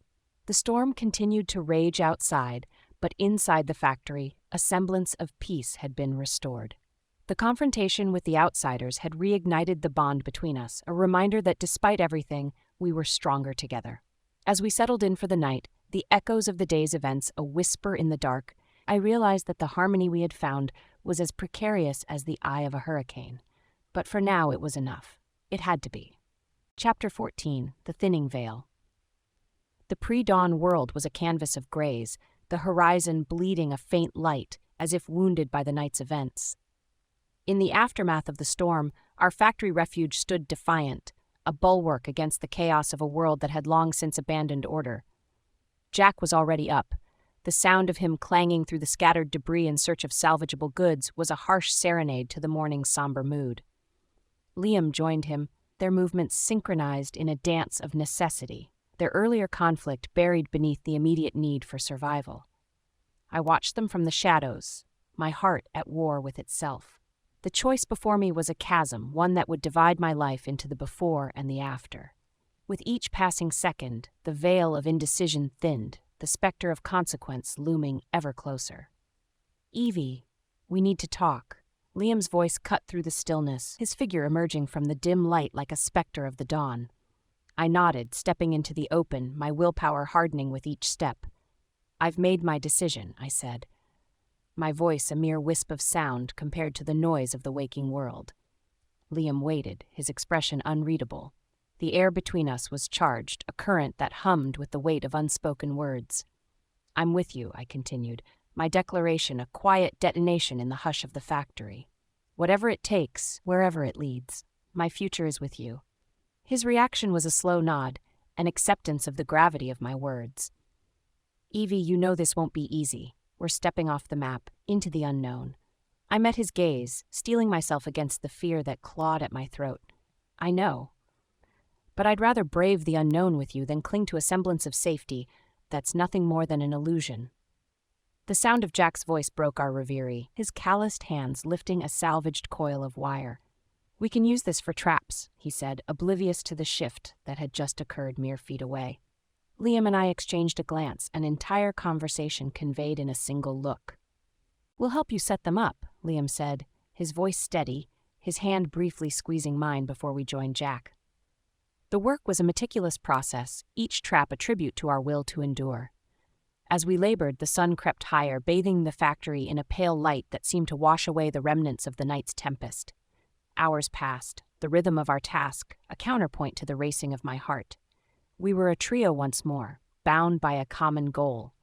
The storm continued to rage outside, but inside the factory, a semblance of peace had been restored. The confrontation with the outsiders had reignited the bond between us, a reminder that despite everything, we were stronger together. As we settled in for the night, the echoes of the day's events a whisper in the dark, I realized that the harmony we had found was as precarious as the eye of a hurricane. But for now it was enough. It had to be. Chapter 14, The Thinning Veil. The pre-dawn world was a canvas of grays, the horizon bleeding a faint light, as if wounded by the night's events. In the aftermath of the storm, our factory refuge stood defiant, a bulwark against the chaos of a world that had long since abandoned order. Jack was already up. The sound of him clanging through the scattered debris in search of salvageable goods was a harsh serenade to the morning's somber mood. Liam joined him, their movements synchronized in a dance of necessity, their earlier conflict buried beneath the immediate need for survival. I watched them from the shadows, my heart at war with itself. The choice before me was a chasm, one that would divide my life into the before and the after. With each passing second, the veil of indecision thinned, the specter of consequence looming ever closer. "Evie, we need to talk." Liam's voice cut through the stillness, his figure emerging from the dim light like a specter of the dawn. I nodded, stepping into the open, my willpower hardening with each step. "I've made my decision," I said, my voice a mere wisp of sound compared to the noise of the waking world. Liam waited, his expression unreadable. The air between us was charged, a current that hummed with the weight of unspoken words. "I'm with you," I continued, my declaration a quiet detonation in the hush of the factory. "Whatever it takes, wherever it leads, my future is with you." His reaction was a slow nod, an acceptance of the gravity of my words. "Evie, you know this won't be easy. We're stepping off the map, into the unknown." I met his gaze, steeling myself against the fear that clawed at my throat. "I know. But I'd rather brave the unknown with you than cling to a semblance of safety that's nothing more than an illusion." The sound of Jack's voice broke our reverie, his calloused hands lifting a salvaged coil of wire. "We can use this for traps," he said, oblivious to the shift that had just occurred mere feet away. Liam and I exchanged a glance, an entire conversation conveyed in a single look. "We'll help you set them up," Liam said, his voice steady, his hand briefly squeezing mine before we joined Jack. The work was a meticulous process, each trap a tribute to our will to endure. As we labored, the sun crept higher, bathing the factory in a pale light that seemed to wash away the remnants of the night's tempest. Hours passed, the rhythm of our task, a counterpoint to the racing of my heart. We were a trio once more, bound by a common goal.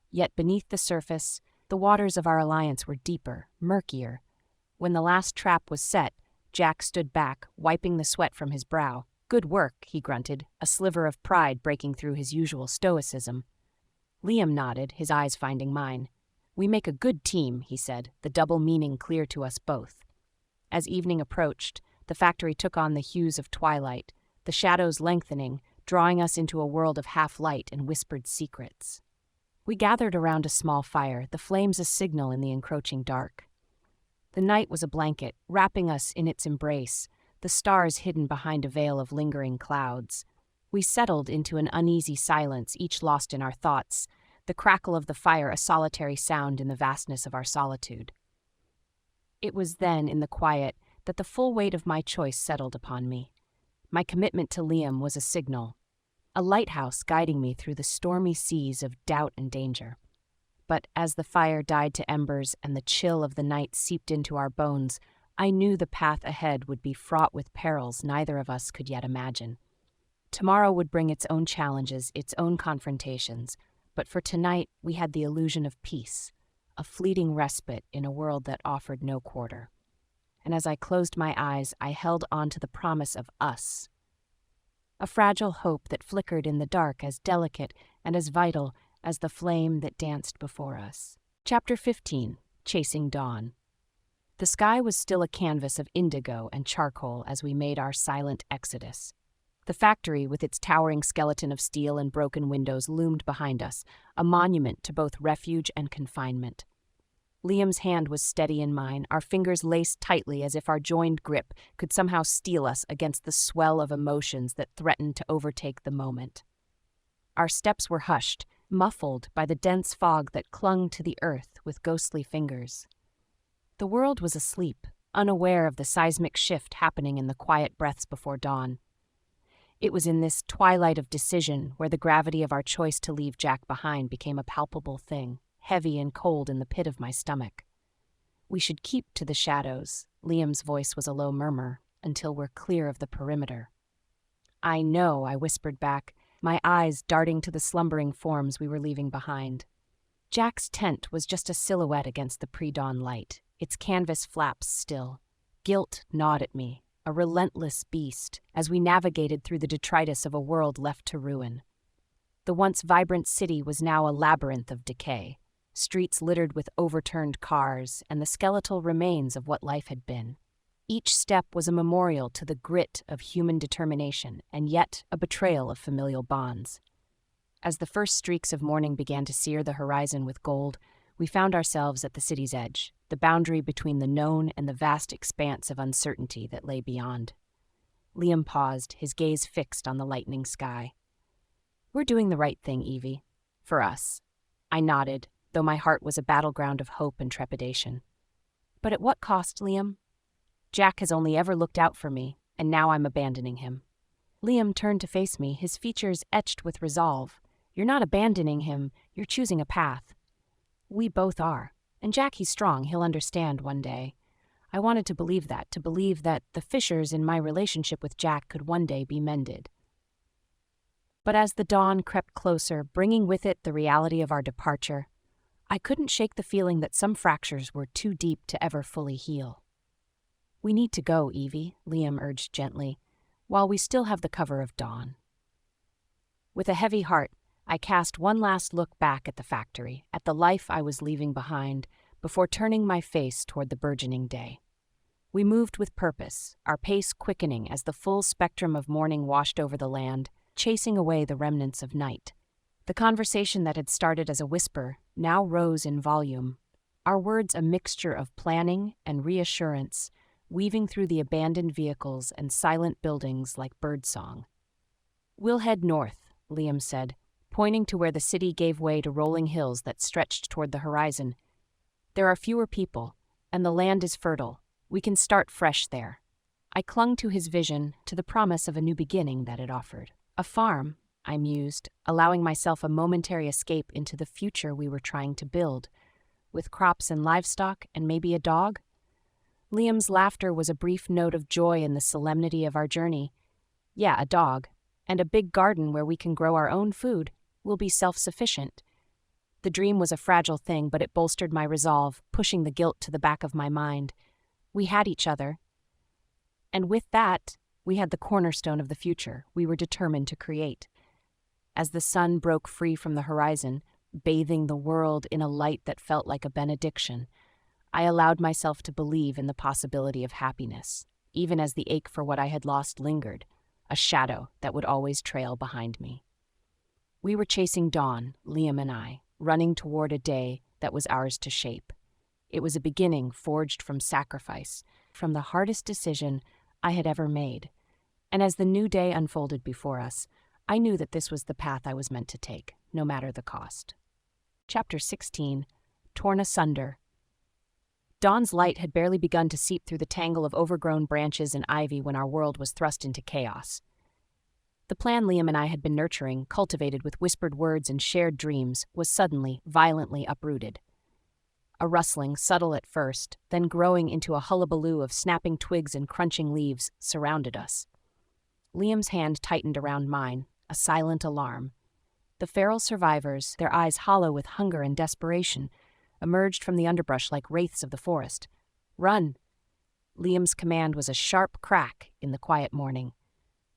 Yet beneath the surface, the waters of our alliance were deeper, murkier. When the last trap was set, Jack stood back, wiping the sweat from his brow. "Good work," he grunted, a sliver of pride breaking through his usual stoicism. Liam nodded, his eyes finding mine. "We make a good team," he said, the double meaning clear to us both. As evening approached, the factory took on the hues of twilight, the shadows lengthening, drawing us into a world of half-light and whispered secrets. We gathered around a small fire, the flames a signal in the encroaching dark. The night was a blanket, wrapping us in its embrace, the stars hidden behind a veil of lingering clouds. We settled into an uneasy silence, each lost in our thoughts, the crackle of the fire a solitary sound in the vastness of our solitude. It was then, in the quiet, that the full weight of my choice settled upon me. My commitment to Liam was a signal, a lighthouse guiding me through the stormy seas of doubt and danger. But as the fire died to embers and the chill of the night seeped into our bones, I knew the path ahead would be fraught with perils neither of us could yet imagine. Tomorrow would bring its own challenges, its own confrontations, but for tonight we had the illusion of peace, a fleeting respite in a world that offered no quarter. And as I closed my eyes, I held on to the promise of us, a fragile hope that flickered in the dark, as delicate and as vital as the flame that danced before us. Chapter 15, Chasing Dawn. The sky was still a canvas of indigo and charcoal as we made our silent exodus. The factory, with its towering skeleton of steel and broken windows, loomed behind us, a monument to both refuge and confinement. Liam's hand was steady in mine, our fingers laced tightly as if our joined grip could somehow steel us against the swell of emotions that threatened to overtake the moment. Our steps were hushed, muffled by the dense fog that clung to the earth with ghostly fingers. The world was asleep, unaware of the seismic shift happening in the quiet breaths before dawn. It was in this twilight of decision where the gravity of our choice to leave Jack behind became a palpable thing, heavy and cold in the pit of my stomach. "We should keep to the shadows," Liam's voice was a low murmur, "until we're clear of the perimeter." "I know," I whispered back, my eyes darting to the slumbering forms we were leaving behind. Jack's tent was just a silhouette against the pre-dawn light, its canvas flaps still. Guilt gnawed at me, a relentless beast, as we navigated through the detritus of a world left to ruin. The once vibrant city was now a labyrinth of decay, streets littered with overturned cars and the skeletal remains of what life had been. Each step was a memorial to the grit of human determination, and yet a betrayal of familial bonds. As the first streaks of morning began to sear the horizon with gold, we found ourselves at the city's edge, the boundary between the known and the vast expanse of uncertainty that lay beyond. Liam paused, his gaze fixed on the lightening sky. "We're doing the right thing, Evie. For us." I nodded, though my heart was a battleground of hope and trepidation. "But at what cost, Liam?" "Jack has only ever looked out for me, and now I'm abandoning him." Liam turned to face me, his features etched with resolve. "You're not abandoning him, you're choosing a path." "We both are. And Jack, he's strong, he'll understand one day." I wanted to believe that the fissures in my relationship with Jack could one day be mended. But as the dawn crept closer, bringing with it the reality of our departure, I couldn't shake the feeling that some fractures were too deep to ever fully heal. "We need to go, Evie," Liam urged gently, "while we still have the cover of dawn." With a heavy heart, I cast one last look back at the factory, at the life I was leaving behind, before turning my face toward the burgeoning day. We moved with purpose, our pace quickening as the full spectrum of morning washed over the land, chasing away the remnants of night. The conversation that had started as a whisper now rose in volume, our words a mixture of planning and reassurance, weaving through the abandoned vehicles and silent buildings like birdsong. "We'll head north," Liam said, pointing to where the city gave way to rolling hills that stretched toward the horizon. "There are fewer people, and the land is fertile. We can start fresh there." I clung to his vision, to the promise of a new beginning that it offered. "A farm," I mused, allowing myself a momentary escape into the future we were trying to build, with crops and livestock and maybe a dog. Liam's laughter was a brief note of joy in the solemnity of our journey. "Yeah, a dog. And a big garden where we can grow our own food. We'll be self-sufficient." The dream was a fragile thing, but it bolstered my resolve, pushing the guilt to the back of my mind. We had each other. And with that, we had the cornerstone of the future we were determined to create. As the sun broke free from the horizon, bathing the world in a light that felt like a benediction, I allowed myself to believe in the possibility of happiness, even as the ache for what I had lost lingered, a shadow that would always trail behind me. We were chasing dawn, Liam and I, running toward a day that was ours to shape. It was a beginning forged from sacrifice, from the hardest decision I had ever made. And as the new day unfolded before us, I knew that this was the path I was meant to take, no matter the cost. Chapter 16, Torn Asunder. Dawn's light had barely begun to seep through the tangle of overgrown branches and ivy when our world was thrust into chaos. The plan Liam and I had been nurturing, cultivated with whispered words and shared dreams, was suddenly, violently uprooted. A rustling, subtle at first, then growing into a hullabaloo of snapping twigs and crunching leaves, surrounded us. Liam's hand tightened around mine, a silent alarm. The feral survivors, their eyes hollow with hunger and desperation, emerged from the underbrush like wraiths of the forest. "Run!" Liam's command was a sharp crack in the quiet morning.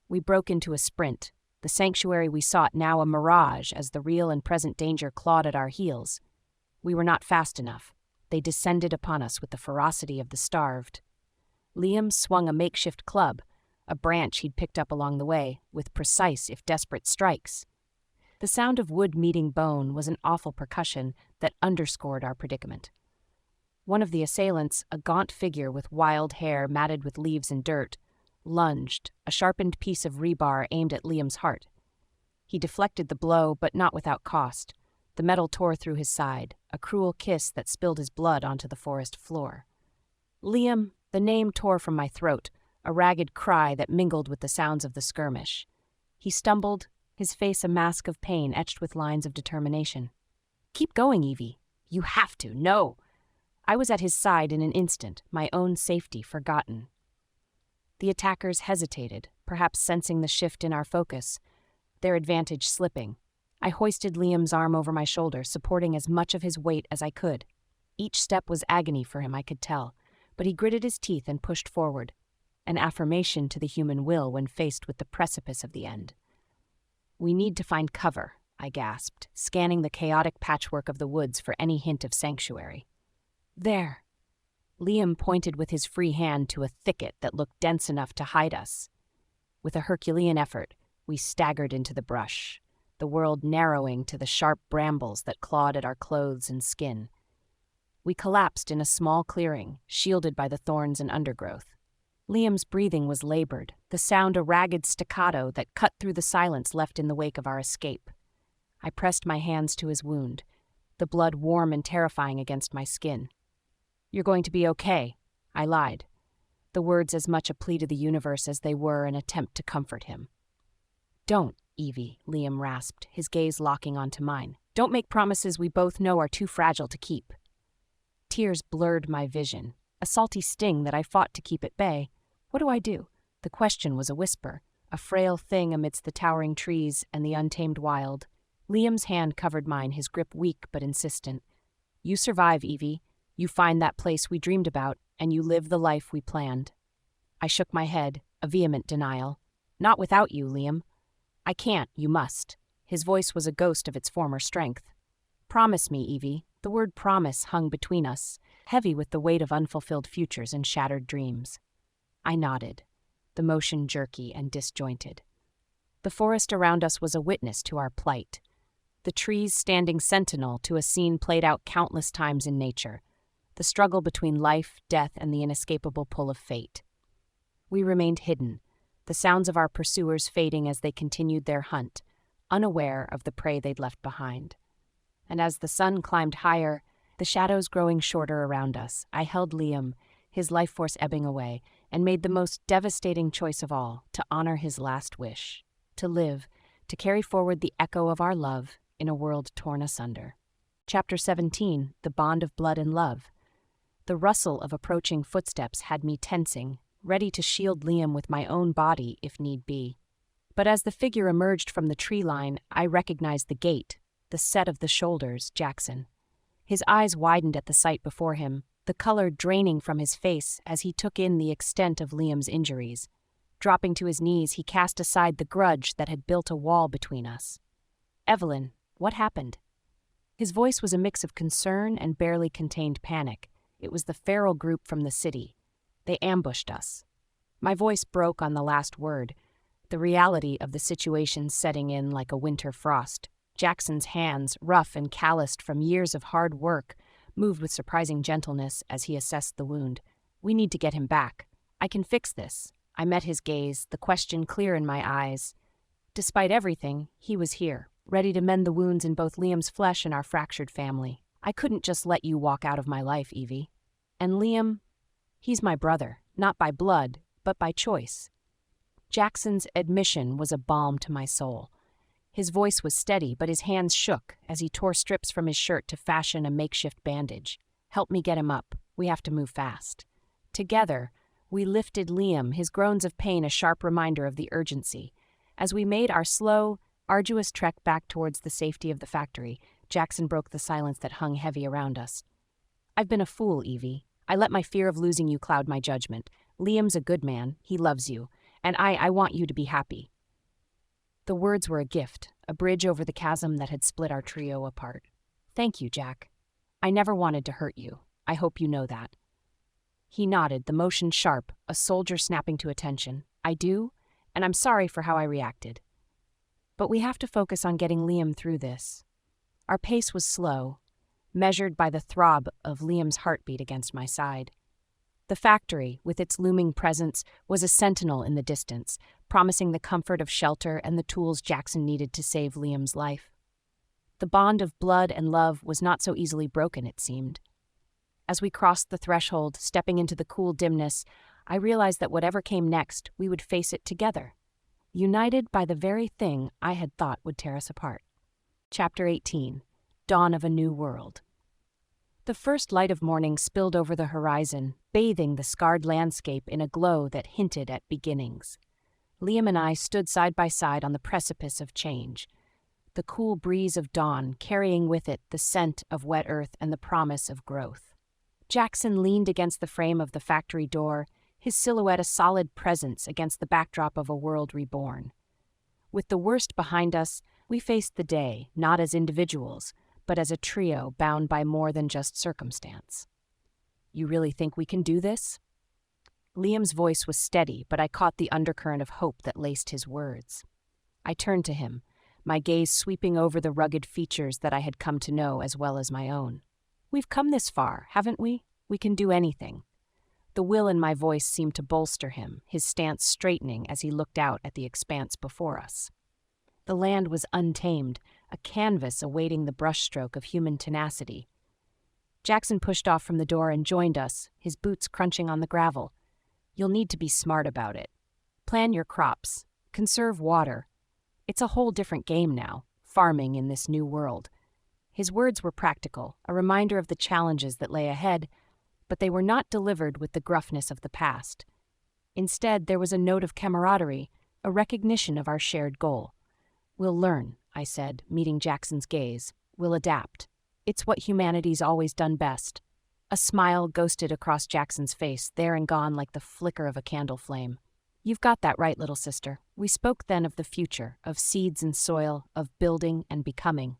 We broke into a sprint, the sanctuary we sought now a mirage as the real and present danger clawed at our heels. We were not fast enough. They descended upon us with the ferocity of the starved. Liam swung a makeshift club, a branch he'd picked up along the way, with precise if desperate strikes. The sound of wood meeting bone was an awful percussion that underscored our predicament. One of the assailants, a gaunt figure with wild hair matted with leaves and dirt, lunged, a sharpened piece of rebar aimed at Liam's heart. He deflected the blow, but not without cost. The metal tore through his side, a cruel kiss that spilled his blood onto the forest floor. Liam, the name tore from my throat, a ragged cry that mingled with the sounds of the skirmish. He stumbled, his face a mask of pain etched with lines of determination. "Keep going, Evie. You have to. No!" I was at his side in an instant, my own safety forgotten. The attackers hesitated, perhaps sensing the shift in our focus, their advantage slipping. I hoisted Liam's arm over my shoulder, supporting as much of his weight as I could. Each step was agony for him, I could tell, but he gritted his teeth and pushed forward, an affirmation to the human will when faced with the precipice of the end. "We need to find cover," I gasped, scanning the chaotic patchwork of the woods for any hint of sanctuary. "There." Liam pointed with his free hand to a thicket that looked dense enough to hide us. With a Herculean effort, we staggered into the brush, the world narrowing to the sharp brambles that clawed at our clothes and skin. We collapsed in a small clearing, shielded by the thorns and undergrowth. Liam's breathing was labored, the sound a ragged staccato that cut through the silence left in the wake of our escape. I pressed my hands to his wound, the blood warm and terrifying against my skin. "You're going to be okay," I lied, the words as much a plea to the universe as they were an attempt to comfort him. "Don't, Evie," Liam rasped, his gaze locking onto mine. "Don't make promises we both know are too fragile to keep." Tears blurred my vision, a salty sting that I fought to keep at bay. What do I do? The question was a whisper, a frail thing amidst the towering trees and the untamed wild. Liam's hand covered mine, his grip weak but insistent. "You survive, Evie. You find that place we dreamed about, and you live the life we planned." I shook my head, a vehement denial. "Not without you, Liam." "I can't, you must." His voice was a ghost of its former strength. "Promise me, Evie." The word promise hung between us, heavy with the weight of unfulfilled futures and shattered dreams. I nodded, the motion jerky and disjointed. The forest around us was a witness to our plight, the trees standing sentinel to a scene played out countless times in nature, the struggle between life, death, and the inescapable pull of fate. We remained hidden, the sounds of our pursuers fading as they continued their hunt, unaware of the prey they'd left behind. And as the sun climbed higher, the shadows growing shorter around us, I held Liam, his life force ebbing away, and made the most devastating choice of all, to honor his last wish, to live, to carry forward the echo of our love in a world torn asunder. Chapter 17, The Bond of Blood and Love. The rustle of approaching footsteps had me tensing, ready to shield Liam with my own body if need be. But as the figure emerged from the tree line, I recognized the gait, the set of the shoulders, Jackson. His eyes widened at the sight before him, the color draining from his face as he took in the extent of Liam's injuries. Dropping to his knees, he cast aside the grudge that had built a wall between us. "Evelyn, what happened?" His voice was a mix of concern and barely contained panic. It was the feral group from the city. They ambushed us. My voice broke on the last word, the reality of the situation setting in like a winter frost. Jackson's hands, rough and calloused from years of hard work, moved with surprising gentleness as he assessed the wound. "We need to get him back. I can fix this." I met his gaze, the question clear in my eyes. Despite everything, he was here, ready to mend the wounds in both Liam's flesh and our fractured family. "I couldn't just let you walk out of my life, Evie. And Liam, he's my brother, not by blood, but by choice." Jackson's admission was a balm to my soul. His voice was steady, but his hands shook as he tore strips from his shirt to fashion a makeshift bandage. "Help me get him up. We have to move fast." Together, we lifted Liam, his groans of pain a sharp reminder of the urgency. As we made our slow, arduous trek back towards the safety of the factory, Jackson broke the silence that hung heavy around us. "I've been a fool, Evie. I let my fear of losing you cloud my judgment. Liam's a good man. He loves you. And I want you to be happy." The words were a gift, a bridge over the chasm that had split our trio apart. "Thank you, Jack. I never wanted to hurt you. I hope you know that." He nodded, the motion sharp, a soldier snapping to attention. "I do, and I'm sorry for how I reacted. But we have to focus on getting Liam through this." Our pace was slow. measured by the throb of Liam's heartbeat against my side. The factory, with its looming presence, was a sentinel in the distance, promising the comfort of shelter and the tools Jackson needed to save Liam's life. The bond of blood and love was not so easily broken, it seemed. As we crossed the threshold, stepping into the cool dimness, I realized that whatever came next, we would face it together, united by the very thing I had thought would tear us apart. Chapter 18. Dawn of a New World. The first light of morning spilled over the horizon, bathing the scarred landscape in a glow that hinted at beginnings. Liam and I stood side by side on the precipice of change, the cool breeze of dawn carrying with it the scent of wet earth and the promise of growth. Jackson leaned against the frame of the factory door, his silhouette a solid presence against the backdrop of a world reborn. With the worst behind us, we faced the day, not as individuals, but as a trio bound by more than just circumstance. "You really think we can do this?" Liam's voice was steady, but I caught the undercurrent of hope that laced his words. I turned to him, my gaze sweeping over the rugged features that I had come to know as well as my own. "We've come this far, haven't we? We can do anything." The will in my voice seemed to bolster him, his stance straightening as he looked out at the expanse before us. The land was untamed, a canvas awaiting the brushstroke of human tenacity. Jackson pushed off from the door and joined us, his boots crunching on the gravel. "You'll need to be smart about it. Plan your crops. Conserve water. It's a whole different game now, farming in this new world." His words were practical, a reminder of the challenges that lay ahead, but they were not delivered with the gruffness of the past. Instead, there was a note of camaraderie, a recognition of our shared goal. "We'll learn," I said, meeting Jackson's gaze. "We'll adapt. It's what humanity's always done best." A smile ghosted across Jackson's face, there and gone like the flicker of a candle flame. "You've got that right, little sister." We spoke then of the future, of seeds and soil, of building and becoming.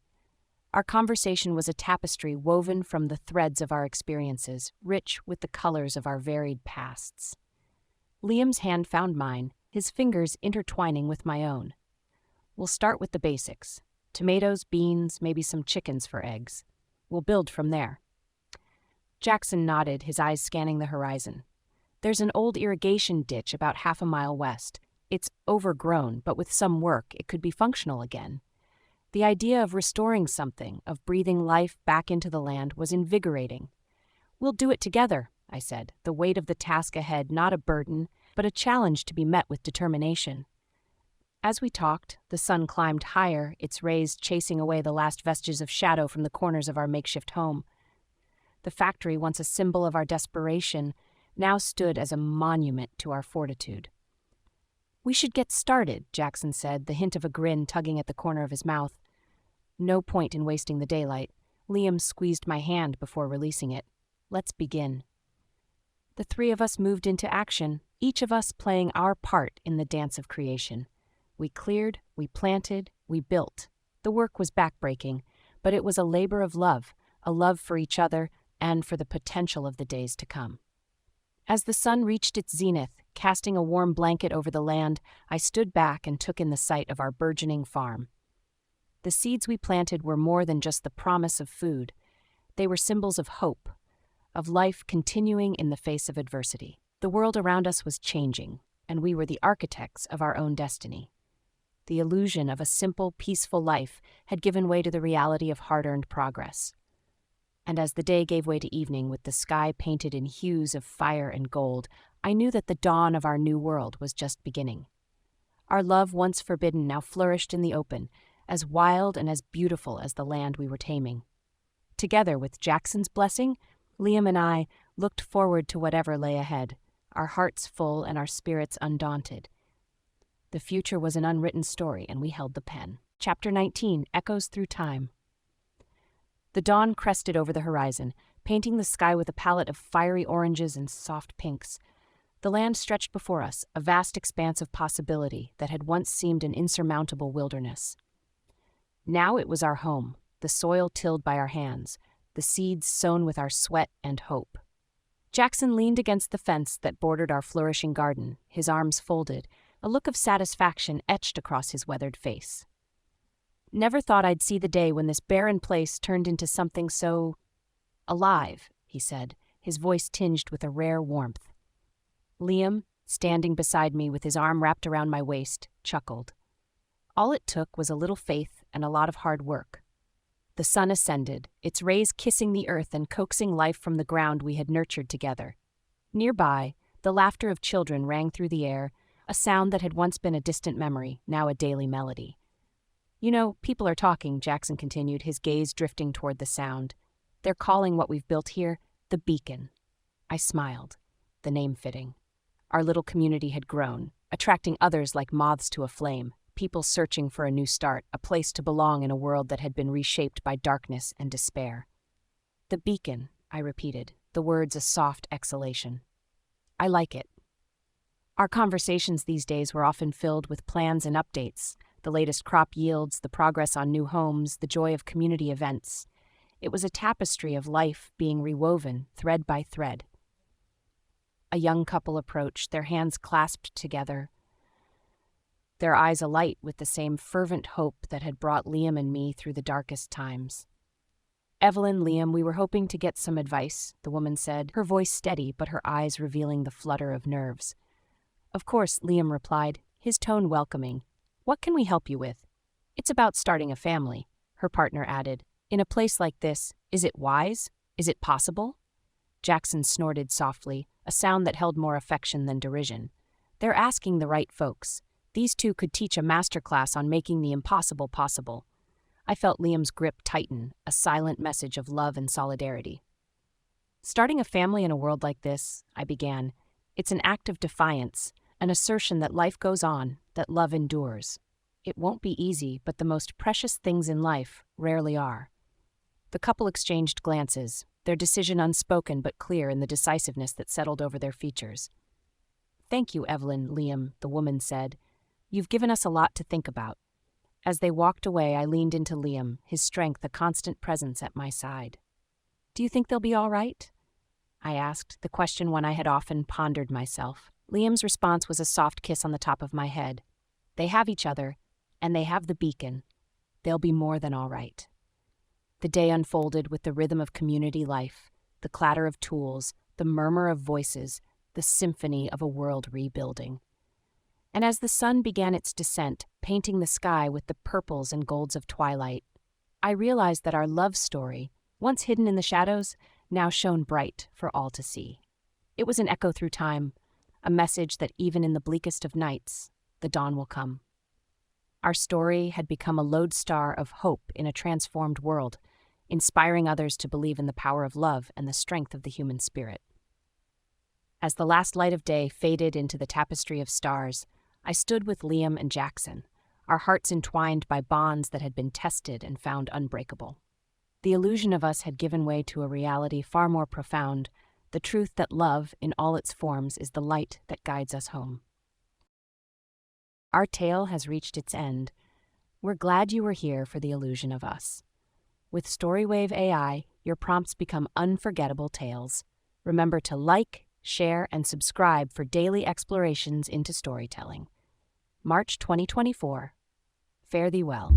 Our conversation was a tapestry woven from the threads of our experiences, rich with the colors of our varied pasts. Liam's hand found mine, his fingers intertwining with my own. "We'll start with the basics. Tomatoes, beans, maybe some chickens for eggs. We'll build from there." Jackson nodded, his eyes scanning the horizon. "There's an old irrigation ditch about half a mile west. It's overgrown, but with some work, it could be functional again." The idea of restoring something, of breathing life back into the land, was invigorating. "We'll do it together," I said, the weight of the task ahead not a burden, but a challenge to be met with determination. As we talked, the sun climbed higher, its rays chasing away the last vestiges of shadow from the corners of our makeshift home. The factory, once a symbol of our desperation, now stood as a monument to our fortitude. "We should get started," Jackson said, the hint of a grin tugging at the corner of his mouth. No point in wasting the daylight. Liam squeezed my hand before releasing it. "Let's begin." The three of us moved into action, each of us playing our part in the dance of creation. We cleared, we planted, we built. The work was backbreaking, but it was a labor of love, a love for each other and for the potential of the days to come. As the sun reached its zenith, casting a warm blanket over the land, I stood back and took in the sight of our burgeoning farm. The seeds we planted were more than just the promise of food. They were symbols of hope, of life continuing in the face of adversity. The world around us was changing, and we were the architects of our own destiny. The illusion of a simple, peaceful life had given way to the reality of hard-earned progress. And as the day gave way to evening with the sky painted in hues of fire and gold, I knew that the dawn of our new world was just beginning. Our love, once forbidden, now flourished in the open, as wild and as beautiful as the land we were taming. Together, with Jackson's blessing, Liam and I looked forward to whatever lay ahead, our hearts full and our spirits undaunted. The future was an unwritten story, and we held the pen. Chapter 19 echoes through time. The dawn crested over the horizon, painting the sky with a palette of fiery oranges and soft pinks. The land stretched before us, a vast expanse of possibility that had once seemed an insurmountable wilderness. Now it was our home, the soil tilled by our hands, the seeds sown with our sweat and hope. Jackson leaned against the fence that bordered our flourishing garden, his arms folded, a look of satisfaction etched across his weathered face. "Never thought I'd see the day when this barren place turned into something so Alive, he said, his voice tinged with a rare warmth. Liam, standing beside me with his arm wrapped around my waist, chuckled. All it took was a little faith and a lot of hard work. The sun ascended, its rays kissing the earth and coaxing life from the ground we had nurtured together. Nearby, the laughter of children rang through the air, a sound that had once been a distant memory, now a daily melody. You know, people are talking, Jackson continued, his gaze drifting toward the sound. They're calling what we've built here the Beacon. I smiled, the name fitting. Our little community had grown, attracting others like moths to a flame, people searching for a new start, a place to belong in a world that had been reshaped by darkness and despair. The Beacon, I repeated, the words a soft exhalation. I like it. Our conversations these days were often filled with plans and updates, the latest crop yields, the progress on new homes, the joy of community events. It was a tapestry of life being rewoven, thread by thread. A young couple approached, their hands clasped together, their eyes alight with the same fervent hope that had brought Liam and me through the darkest times. Evelyn, Liam, we were hoping to get some advice, the woman said, her voice steady but her eyes revealing the flutter of nerves. Of course, Liam replied, his tone welcoming. What can we help you with? It's about starting a family, her partner added. In a place like this, is it wise? Is it possible? Jackson snorted softly, a sound that held more affection than derision. They're asking the right folks. These two could teach a masterclass on making the impossible possible. I felt Liam's grip tighten, a silent message of love and solidarity. Starting a family in a world like this, I began, it's an act of defiance, an assertion that life goes on, that love endures. It won't be easy, but the most precious things in life rarely are. The couple exchanged glances, their decision unspoken but clear in the decisiveness that settled over their features. Thank you, Evelyn, Liam, the woman said. You've given us a lot to think about. As they walked away, I leaned into Liam, his strength a constant presence at my side. Do you think they'll be all right? I asked, the question one I had often pondered myself. Liam's response was a soft kiss on the top of my head. They have each other, and they have the Beacon. They'll be more than all right. The day unfolded with the rhythm of community life, the clatter of tools, the murmur of voices, the symphony of a world rebuilding. And as the sun began its descent, painting the sky with the purples and golds of twilight, I realized that our love story, once hidden in the shadows, now shone bright for all to see. It was an echo through time, a message that even in the bleakest of nights, the dawn will come. Our story had become a lodestar of hope in a transformed world, inspiring others to believe in the power of love and the strength of the human spirit. As the last light of day faded into the tapestry of stars, I stood with Liam and Jackson, our hearts entwined by bonds that had been tested and found unbreakable. The illusion of us had given way to a reality far more profound, the truth that love, in all its forms, is the light that guides us home. Our tale has reached its end. We're glad you were here for the illusion of us. With StoryWave.ai, your prompts become unforgettable tales. Remember to like, share, and subscribe for daily explorations into storytelling. March 2024. Fare thee well.